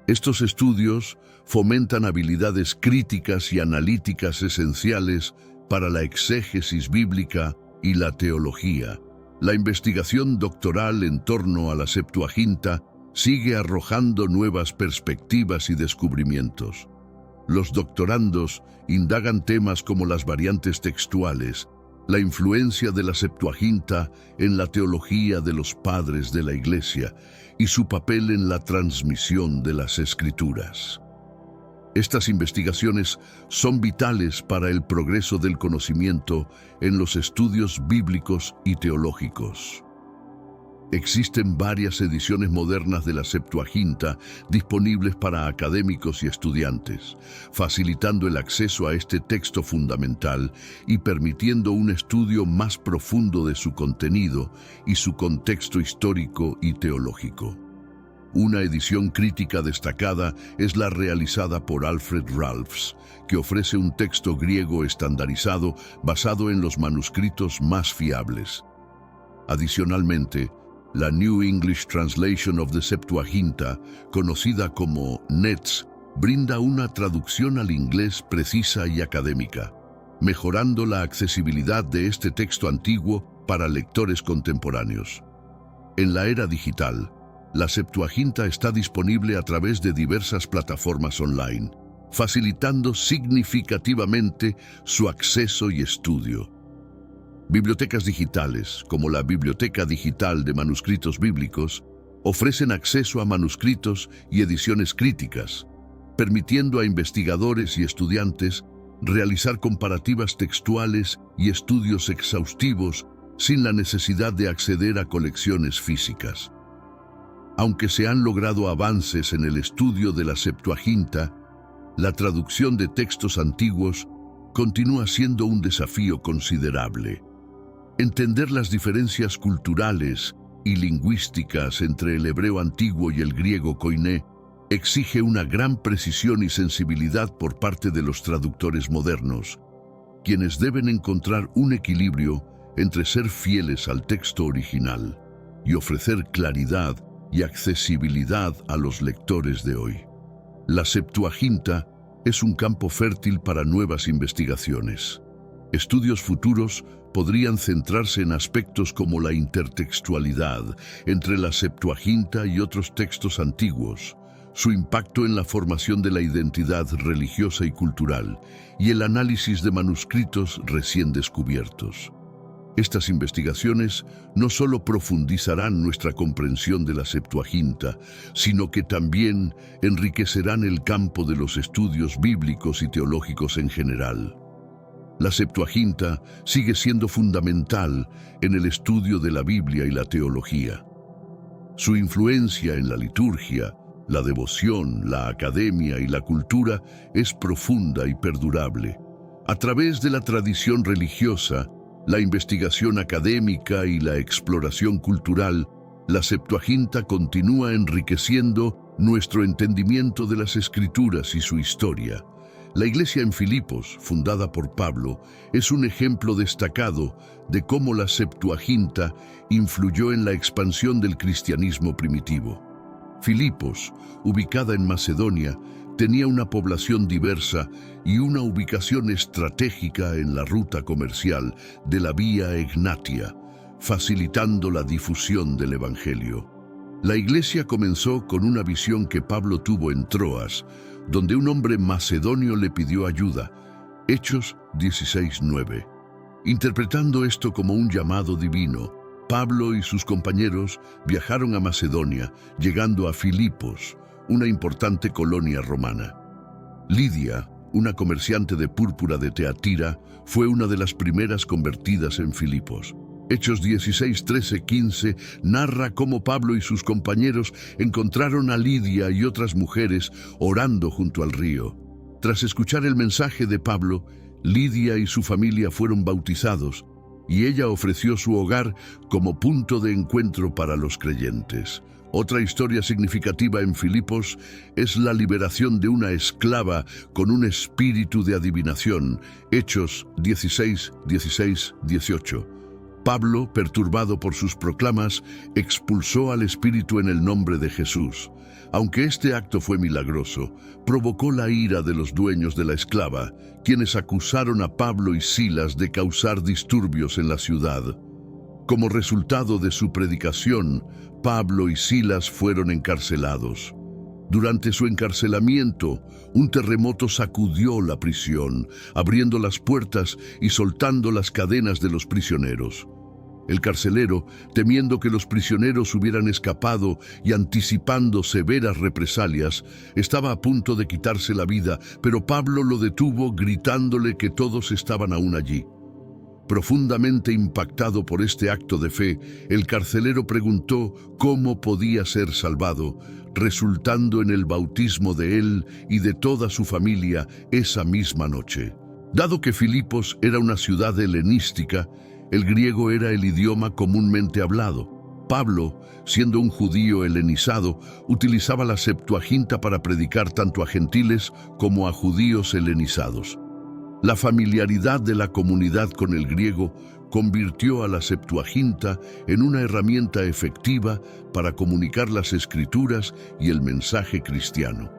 S1: Estos estudios fomentan habilidades críticas y analíticas esenciales para la exégesis bíblica y la teología. La investigación doctoral en torno a la Septuaginta sigue arrojando nuevas perspectivas y descubrimientos. Los doctorandos indagan temas como las variantes textuales, la influencia de la Septuaginta en la teología de los padres de la Iglesia y su papel en la transmisión de las Escrituras. Estas investigaciones son vitales para el progreso del conocimiento en los estudios bíblicos y teológicos. Existen varias ediciones modernas de la Septuaginta disponibles para académicos y estudiantes, facilitando el acceso a este texto fundamental y permitiendo un estudio más profundo de su contenido y su contexto histórico y teológico. Una edición crítica destacada es la realizada por Alfred Ralphs, que ofrece un texto griego estandarizado basado en los manuscritos más fiables. Adicionalmente, la New English Translation of the Septuaginta, conocida como NETS, brinda una traducción al inglés precisa y académica, mejorando la accesibilidad de este texto antiguo para lectores contemporáneos. En la era digital, la Septuaginta está disponible a través de diversas plataformas online, facilitando significativamente su acceso y estudio. Bibliotecas digitales, como la Biblioteca Digital de Manuscritos Bíblicos, ofrecen acceso a manuscritos y ediciones críticas, permitiendo a investigadores y estudiantes realizar comparativas textuales y estudios exhaustivos sin la necesidad de acceder a colecciones físicas. Aunque se han logrado avances en el estudio de la Septuaginta, la traducción de textos antiguos continúa siendo un desafío considerable. Entender las diferencias culturales y lingüísticas entre el hebreo antiguo y el griego koiné exige una gran precisión y sensibilidad por parte de los traductores modernos, quienes deben encontrar un equilibrio entre ser fieles al texto original y ofrecer claridad y accesibilidad a los lectores de hoy. La Septuaginta es un campo fértil para nuevas investigaciones. Estudios futuros podrían centrarse en aspectos como la intertextualidad entre la Septuaginta y otros textos antiguos, su impacto en la formación de la identidad religiosa y cultural, y el análisis de manuscritos recién descubiertos. Estas investigaciones no solo profundizarán nuestra comprensión de la Septuaginta, sino que también enriquecerán el campo de los estudios bíblicos y teológicos en general. La Septuaginta sigue siendo fundamental en el estudio de la Biblia y la teología. Su influencia en la liturgia, la devoción, la academia y la cultura es profunda y perdurable. A través de la tradición religiosa, la investigación académica y la exploración cultural, la Septuaginta continúa enriqueciendo nuestro entendimiento de las Escrituras y su historia. La iglesia en Filipos, fundada por Pablo, es un ejemplo destacado de cómo la Septuaginta influyó en la expansión del cristianismo primitivo. Filipos, ubicada en Macedonia, tenía una población diversa y una ubicación estratégica en la ruta comercial de la Vía Egnatia, facilitando la difusión del Evangelio. La iglesia comenzó con una visión que Pablo tuvo en Troas, donde un hombre macedonio le pidió ayuda. Hechos 16:9. Interpretando esto como un llamado divino, Pablo y sus compañeros viajaron a Macedonia, llegando a Filipos, una importante colonia romana. Lidia, una comerciante de púrpura de Teatira, fue una de las primeras convertidas en Filipos. Hechos 16, 13, 15 narra cómo Pablo y sus compañeros encontraron a Lidia y otras mujeres orando junto al río. Tras escuchar el mensaje de Pablo, Lidia y su familia fueron bautizados, y ella ofreció su hogar como punto de encuentro para los creyentes. Otra historia significativa en Filipos es la liberación de una esclava con un espíritu de adivinación. Hechos 16, 16, 18. Pablo, perturbado por sus proclamas, expulsó al espíritu en el nombre de Jesús. Aunque este acto fue milagroso, provocó la ira de los dueños de la esclava, quienes acusaron a Pablo y Silas de causar disturbios en la ciudad. Como resultado de su predicación, Pablo y Silas fueron encarcelados. Durante su encarcelamiento, un terremoto sacudió la prisión, abriendo las puertas y soltando las cadenas de los prisioneros. El carcelero, temiendo que los prisioneros hubieran escapado y anticipando severas represalias, estaba a punto de quitarse la vida, pero Pablo lo detuvo gritándole que todos estaban aún allí. Profundamente impactado por este acto de fe, el carcelero preguntó cómo podía ser salvado, resultando en el bautismo de él y de toda su familia esa misma noche. Dado que Filipos era una ciudad helenística, el griego era el idioma comúnmente hablado. Pablo, siendo un judío helenizado, utilizaba la Septuaginta para predicar tanto a gentiles como a judíos helenizados. La familiaridad de la comunidad con el griego convirtió a la Septuaginta en una herramienta efectiva para comunicar las Escrituras y el mensaje cristiano.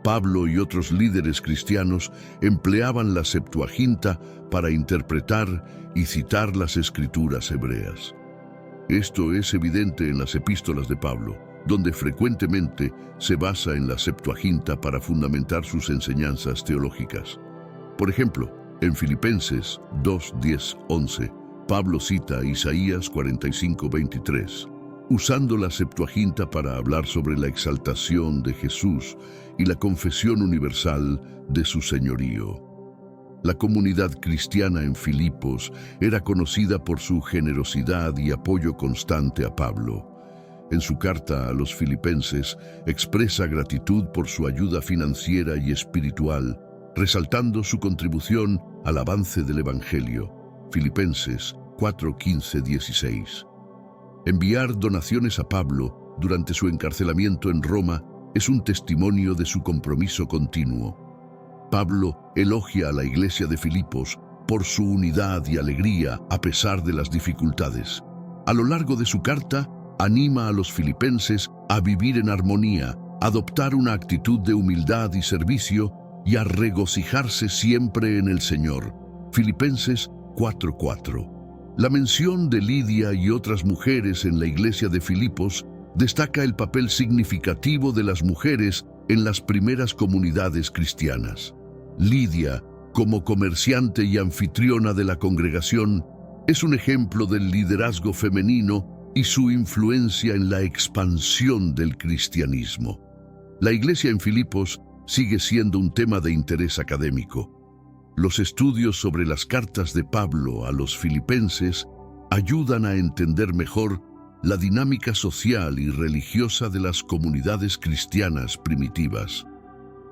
S1: Pablo y otros líderes cristianos empleaban la Septuaginta para interpretar y citar las Escrituras hebreas. Esto es evidente en las epístolas de Pablo, donde frecuentemente se basa en la Septuaginta para fundamentar sus enseñanzas teológicas. Por ejemplo, en Filipenses 2, 10, 11, Pablo cita Isaías 45, 23, usando la Septuaginta para hablar sobre la exaltación de Jesús y la confesión universal de su señorío. La comunidad cristiana en Filipos era conocida por su generosidad y apoyo constante a Pablo. En su carta a los filipenses expresa gratitud por su ayuda financiera y espiritual, resaltando su contribución al avance del Evangelio. Filipenses 4, 15, 16. Enviar donaciones a Pablo durante su encarcelamiento en Roma es un testimonio de su compromiso continuo. Pablo elogia a la iglesia de Filipos por su unidad y alegría a pesar de las dificultades. A lo largo de su carta, anima a los filipenses a vivir en armonía, adoptar una actitud de humildad y servicio y a regocijarse siempre en el Señor. Filipenses 4:4. La mención de Lidia y otras mujeres en la iglesia de Filipos destaca el papel significativo de las mujeres en las primeras comunidades cristianas. Lidia, como comerciante y anfitriona de la congregación, es un ejemplo del liderazgo femenino y su influencia en la expansión del cristianismo. La iglesia en Filipos sigue siendo un tema de interés académico. Los estudios sobre las cartas de Pablo a los filipenses ayudan a entender mejor la dinámica social y religiosa de las comunidades cristianas primitivas.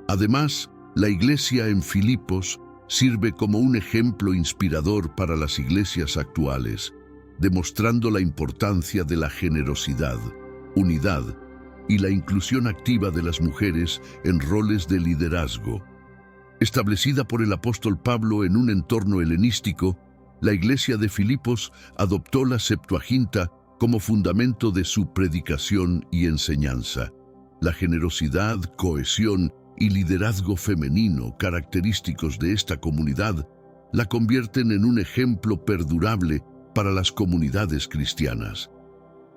S1: Además, la iglesia en Filipos sirve como un ejemplo inspirador para las iglesias actuales, demostrando la importancia de la generosidad, unidad y la inclusión activa de las mujeres en roles de liderazgo. Establecida por el apóstol Pablo en un entorno helenístico, la iglesia de Filipos adoptó la Septuaginta como fundamento de su predicación y enseñanza. La generosidad, cohesión y liderazgo femenino característicos de esta comunidad la convierten en un ejemplo perdurable para las comunidades cristianas.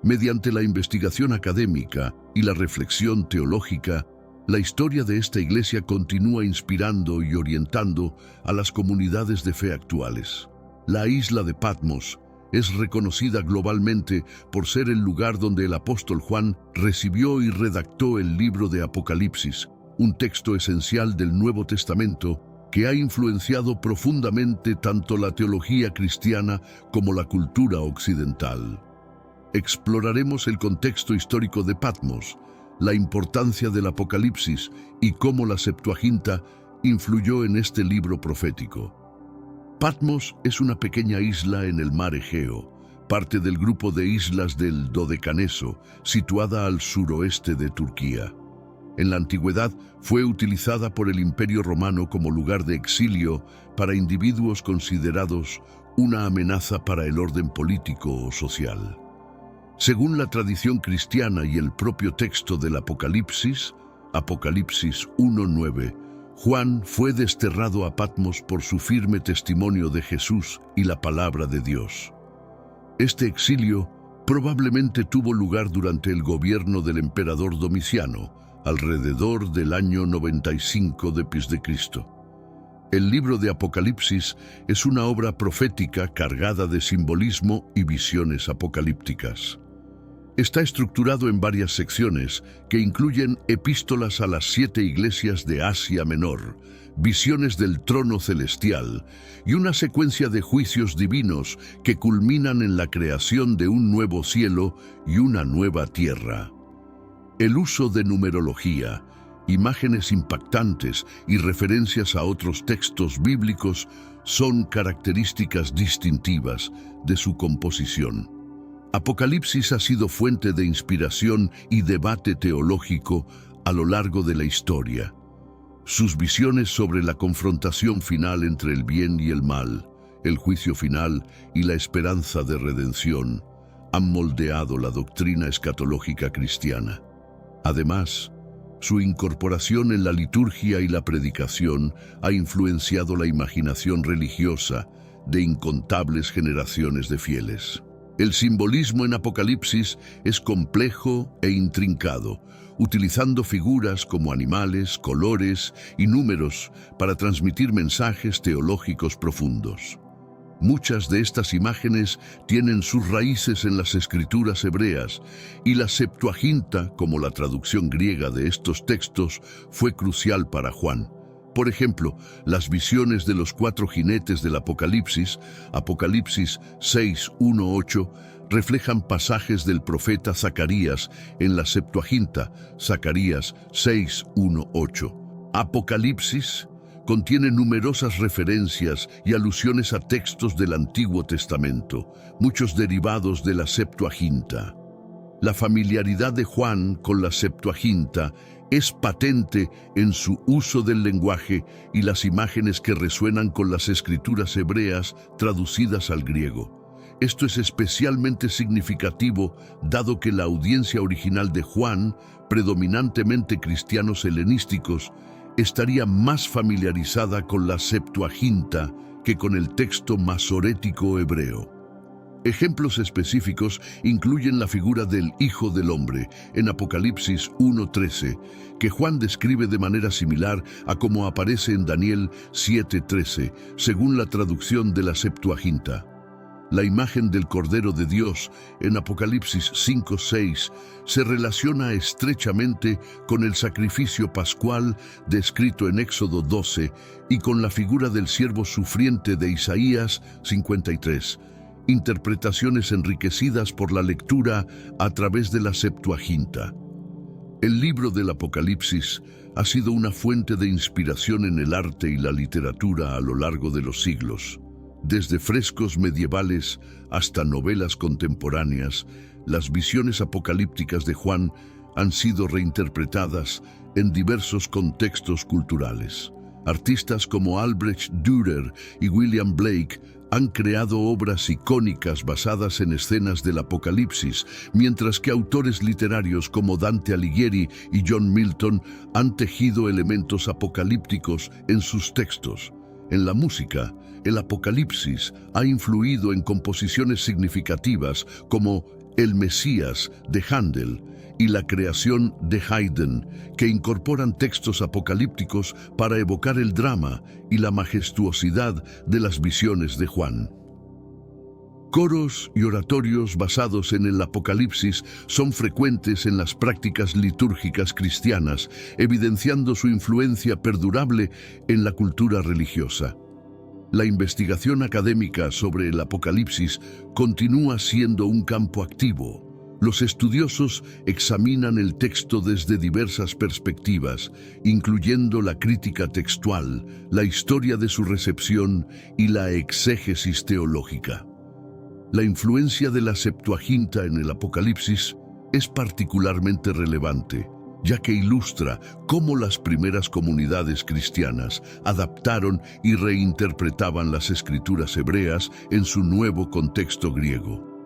S1: Mediante la investigación académica y la reflexión teológica, la historia de esta iglesia continúa inspirando y orientando a las comunidades de fe actuales. La isla de Patmos es reconocida globalmente por ser el lugar donde el apóstol Juan recibió y redactó el libro de Apocalipsis, un texto esencial del Nuevo Testamento que ha influenciado profundamente tanto la teología cristiana como la cultura occidental. Exploraremos el contexto histórico de Patmos, la importancia del Apocalipsis y cómo la Septuaginta influyó en este libro profético. Patmos es una pequeña isla en el mar Egeo, parte del grupo de islas del Dodecaneso, situada al suroeste de Turquía. En la antigüedad fue utilizada por el Imperio Romano como lugar de exilio para individuos considerados una amenaza para el orden político o social. Según la tradición cristiana y el propio texto del Apocalipsis, Apocalipsis 1:9, Juan fue desterrado a Patmos por su firme testimonio de Jesús y la palabra de Dios. Este exilio probablemente tuvo lugar durante el gobierno del emperador Domiciano, alrededor del año 95 d.C. El libro de Apocalipsis es una obra profética cargada de simbolismo y visiones apocalípticas. Está estructurado en varias secciones que incluyen epístolas a las 7 iglesias de Asia Menor, visiones del trono celestial y una secuencia de juicios divinos que culminan en la creación de un nuevo cielo y una nueva tierra. El uso de numerología, imágenes impactantes y referencias a otros textos bíblicos son características distintivas de su composición. Apocalipsis ha sido fuente de inspiración y debate teológico a lo largo de la historia. Sus visiones sobre la confrontación final entre el bien y el mal, el juicio final y la esperanza de redención han moldeado la doctrina escatológica cristiana. Además, su incorporación en la liturgia y la predicación ha influenciado la imaginación religiosa de incontables generaciones de fieles. El simbolismo en Apocalipsis es complejo e intrincado, utilizando figuras como animales, colores y números para transmitir mensajes teológicos profundos. Muchas de estas imágenes tienen sus raíces en las escrituras hebreas y la Septuaginta, como la traducción griega de estos textos, fue crucial para Juan. Por ejemplo, las visiones de los 4 jinetes del Apocalipsis, Apocalipsis 6:1-8, reflejan pasajes del profeta Zacarías en la Septuaginta, Zacarías 6:1-8. Apocalipsis contiene numerosas referencias y alusiones a textos del Antiguo Testamento, muchos derivados de la Septuaginta. La familiaridad de Juan con la Septuaginta es patente en su uso del lenguaje y las imágenes que resuenan con las escrituras hebreas traducidas al griego. Esto es especialmente significativo dado que la audiencia original de Juan, predominantemente cristianos helenísticos, estaría más familiarizada con la Septuaginta que con el texto masorético hebreo. Ejemplos específicos incluyen la figura del Hijo del Hombre en Apocalipsis 1:13, que Juan describe de manera similar a como aparece en Daniel 7:13, según la traducción de la Septuaginta. La imagen del Cordero de Dios en Apocalipsis 5:6 se relaciona estrechamente con el sacrificio pascual descrito en Éxodo 12 y con la figura del siervo sufriente de Isaías 53. Interpretaciones enriquecidas por la lectura a través de la Septuaginta. El libro del Apocalipsis ha sido una fuente de inspiración en el arte y la literatura a lo largo de los siglos. Desde frescos medievales hasta novelas contemporáneas, las visiones apocalípticas de Juan han sido reinterpretadas en diversos contextos culturales. Artistas como Albrecht Dürer y William Blake han creado obras icónicas basadas en escenas del Apocalipsis, mientras que autores literarios como Dante Alighieri y John Milton han tejido elementos apocalípticos en sus textos. En la música, el Apocalipsis ha influido en composiciones significativas como El Mesías de Händel y La Creación de Haydn, que incorporan textos apocalípticos para evocar el drama y la majestuosidad de las visiones de Juan. Coros y oratorios basados en el Apocalipsis son frecuentes en las prácticas litúrgicas cristianas, evidenciando su influencia perdurable en la cultura religiosa. La investigación académica sobre el Apocalipsis continúa siendo un campo activo. Los estudiosos examinan el texto desde diversas perspectivas, incluyendo la crítica textual, la historia de su recepción y la exégesis teológica. La influencia de la Septuaginta en el Apocalipsis es particularmente relevante, ya que ilustra cómo las primeras comunidades cristianas adaptaron y reinterpretaban las escrituras hebreas en su nuevo contexto griego.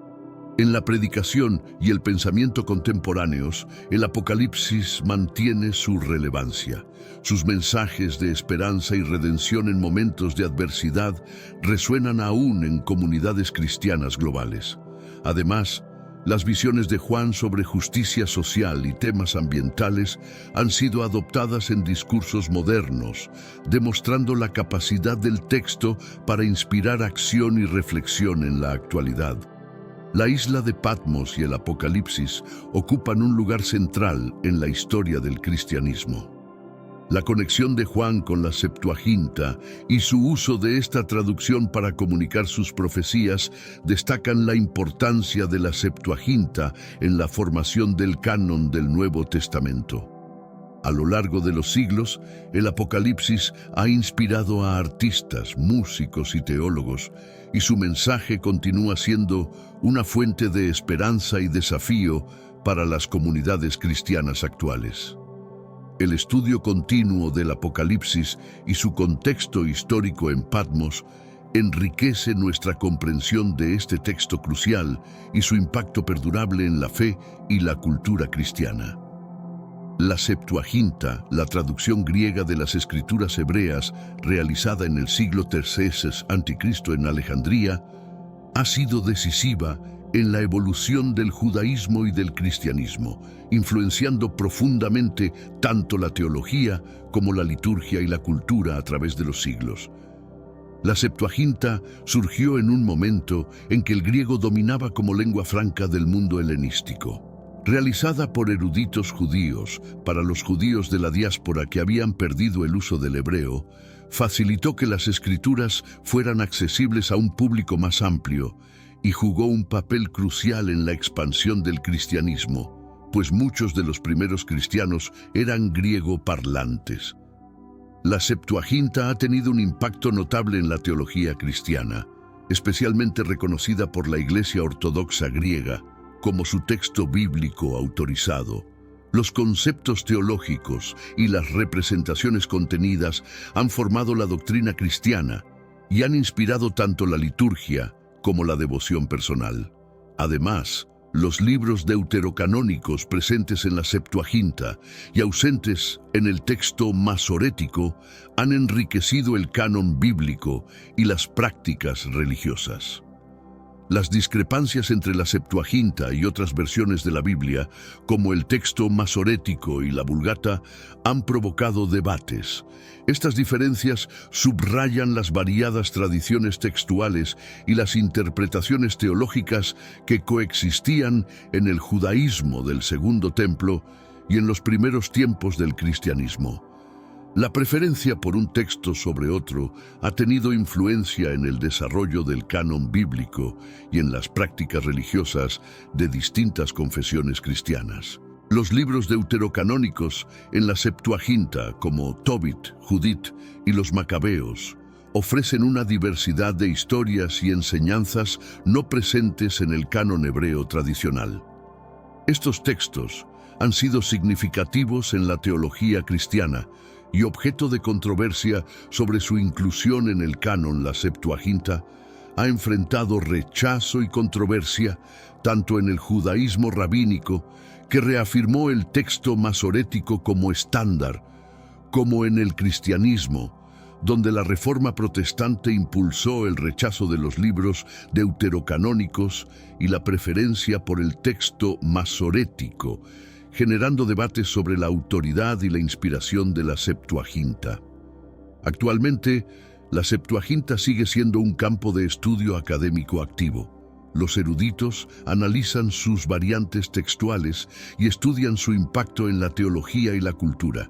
S1: En la predicación y el pensamiento contemporáneos, el Apocalipsis mantiene su relevancia. Sus mensajes de esperanza y redención en momentos de adversidad resuenan aún en comunidades cristianas globales. Además, las visiones de Juan sobre justicia social y temas ambientales han sido adoptadas en discursos modernos, demostrando la capacidad del texto para inspirar acción y reflexión en la actualidad. La isla de Patmos y el Apocalipsis ocupan un lugar central en la historia del cristianismo. La conexión de Juan con la Septuaginta y su uso de esta traducción para comunicar sus profecías destacan la importancia de la Septuaginta en la formación del canon del Nuevo Testamento. A lo largo de los siglos, el Apocalipsis ha inspirado a artistas, músicos y teólogos, y su mensaje continúa siendo una fuente de esperanza y desafío para las comunidades cristianas actuales. El estudio continuo del Apocalipsis y su contexto histórico en Patmos enriquece nuestra comprensión de este texto crucial y su impacto perdurable en la fe y la cultura cristiana. La Septuaginta, la traducción griega de las escrituras hebreas realizada en el siglo III a.C. en Alejandría, ha sido decisiva en la evolución del judaísmo y del cristianismo, influenciando profundamente tanto la teología como la liturgia y la cultura a través de los siglos. La Septuaginta surgió en un momento en que el griego dominaba como lengua franca del mundo helenístico. Realizada por eruditos judíos para los judíos de la diáspora que habían perdido el uso del hebreo, facilitó que las escrituras fueran accesibles a un público más amplio y jugó un papel crucial en la expansión del cristianismo, pues muchos de los primeros cristianos eran griego parlantes. La Septuaginta ha tenido un impacto notable en la teología cristiana, especialmente reconocida por la Iglesia Ortodoxa griega como su texto bíblico autorizado. Los conceptos teológicos y las representaciones contenidas han formado la doctrina cristiana y han inspirado tanto la liturgia como la devoción personal. Además, los libros deuterocanónicos presentes en la Septuaginta y ausentes en el texto masorético han enriquecido el canon bíblico y las prácticas religiosas. Las discrepancias entre la Septuaginta y otras versiones de la Biblia, como el texto masorético y la Vulgata, han provocado debates. Estas diferencias subrayan las variadas tradiciones textuales y las interpretaciones teológicas que coexistían en el judaísmo del Segundo Templo y en los primeros tiempos del cristianismo. La preferencia por un texto sobre otro ha tenido influencia en el desarrollo del canon bíblico y en las prácticas religiosas de distintas confesiones cristianas. Los libros deuterocanónicos en la Septuaginta, como Tobit, Judith y los Macabeos, ofrecen una diversidad de historias y enseñanzas no presentes en el canon hebreo tradicional. Estos textos han sido significativos en la teología cristiana y objeto de controversia sobre su inclusión en el canon. La Septuaginta ha enfrentado rechazo y controversia tanto en el judaísmo rabínico, que reafirmó el texto masorético como estándar, como en el cristianismo, donde la Reforma protestante impulsó el rechazo de los libros deuterocanónicos y la preferencia por el texto masorético, generando debates sobre la autoridad y la inspiración de la Septuaginta. Actualmente, la Septuaginta sigue siendo un campo de estudio académico activo. Los eruditos analizan sus variantes textuales y estudian su impacto en la teología y la cultura.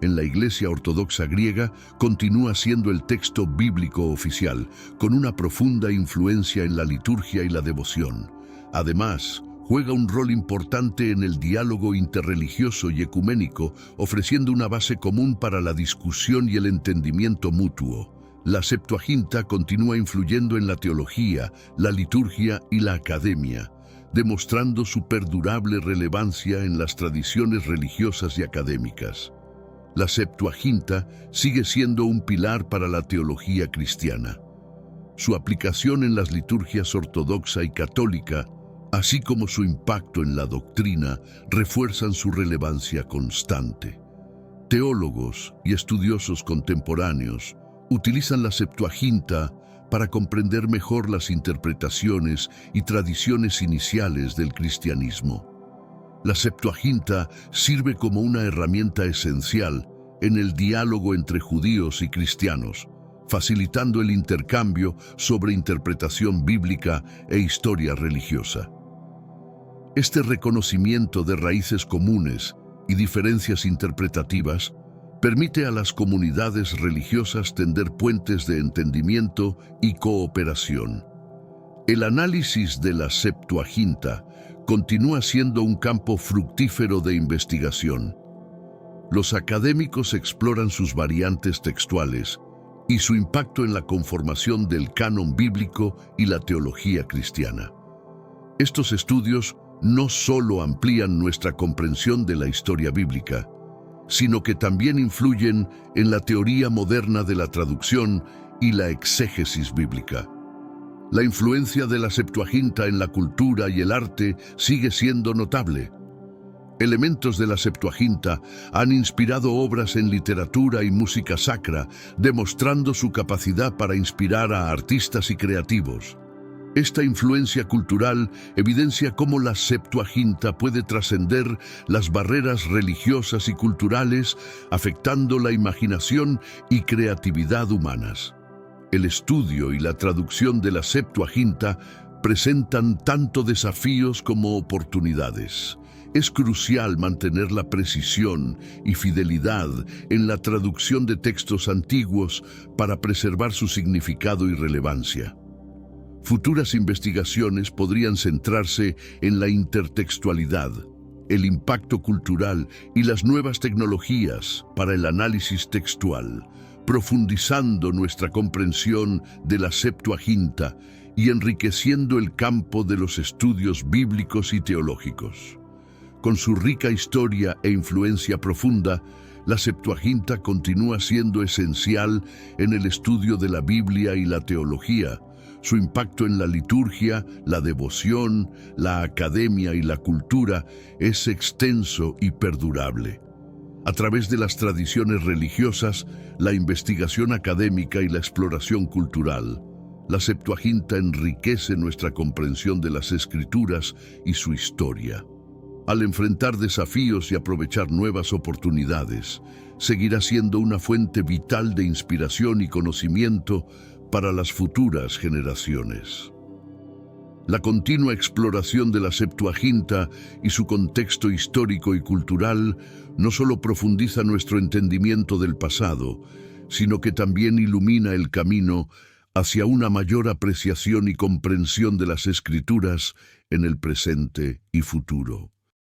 S1: En la Iglesia Ortodoxa griega continúa siendo el texto bíblico oficial, con una profunda influencia en la liturgia y la devoción. Además, juega un rol importante en el diálogo interreligioso y ecuménico, ofreciendo una base común para la discusión y el entendimiento mutuo. La Septuaginta continúa influyendo en la teología, la liturgia y la academia, demostrando su perdurable relevancia en las tradiciones religiosas y académicas. La Septuaginta sigue siendo un pilar para la teología cristiana. Su aplicación en las liturgias ortodoxa y católica, así como su impacto en la doctrina, refuerzan su relevancia constante. Teólogos y estudiosos contemporáneos utilizan la Septuaginta para comprender mejor las interpretaciones y tradiciones iniciales del cristianismo. La Septuaginta sirve como una herramienta esencial en el diálogo entre judíos y cristianos, facilitando el intercambio sobre interpretación bíblica e historia religiosa. Este reconocimiento de raíces comunes y diferencias interpretativas permite a las comunidades religiosas tender puentes de entendimiento y cooperación. El análisis de la Septuaginta continúa siendo un campo fructífero de investigación. Los académicos exploran sus variantes textuales y su impacto en la conformación del canon bíblico y la teología cristiana. Estos estudios no solo amplían nuestra comprensión de la historia bíblica, sino que también influyen en la teoría moderna de la traducción y la exégesis bíblica. La influencia de la Septuaginta en la cultura y el arte sigue siendo notable. Elementos de la Septuaginta han inspirado obras en literatura y música sacra, demostrando su capacidad para inspirar a artistas y creativos. Esta influencia cultural evidencia cómo la Septuaginta puede trascender las barreras religiosas y culturales, afectando la imaginación y creatividad humanas. El estudio y la traducción de la Septuaginta presentan tanto desafíos como oportunidades. Es crucial mantener la precisión y fidelidad en la traducción de textos antiguos para preservar su significado y relevancia. Futuras investigaciones podrían centrarse en la intertextualidad, el impacto cultural y las nuevas tecnologías para el análisis textual, profundizando nuestra comprensión de la Septuaginta y enriqueciendo el campo de los estudios bíblicos y teológicos. Con su rica historia e influencia profunda, la Septuaginta continúa siendo esencial en el estudio de la Biblia y la teología. Su impacto en la liturgia, la devoción, la academia y la cultura es extenso y perdurable. A través de las tradiciones religiosas, la investigación académica y la exploración cultural, la Septuaginta enriquece nuestra comprensión de las Escrituras y su historia. Al enfrentar desafíos y aprovechar nuevas oportunidades, seguirá siendo una fuente vital de inspiración y conocimiento para las futuras generaciones. La continua exploración de la Septuaginta y su contexto histórico y cultural no solo profundiza nuestro entendimiento del pasado, sino que también ilumina el camino hacia una mayor apreciación y comprensión de las Escrituras en el presente y futuro.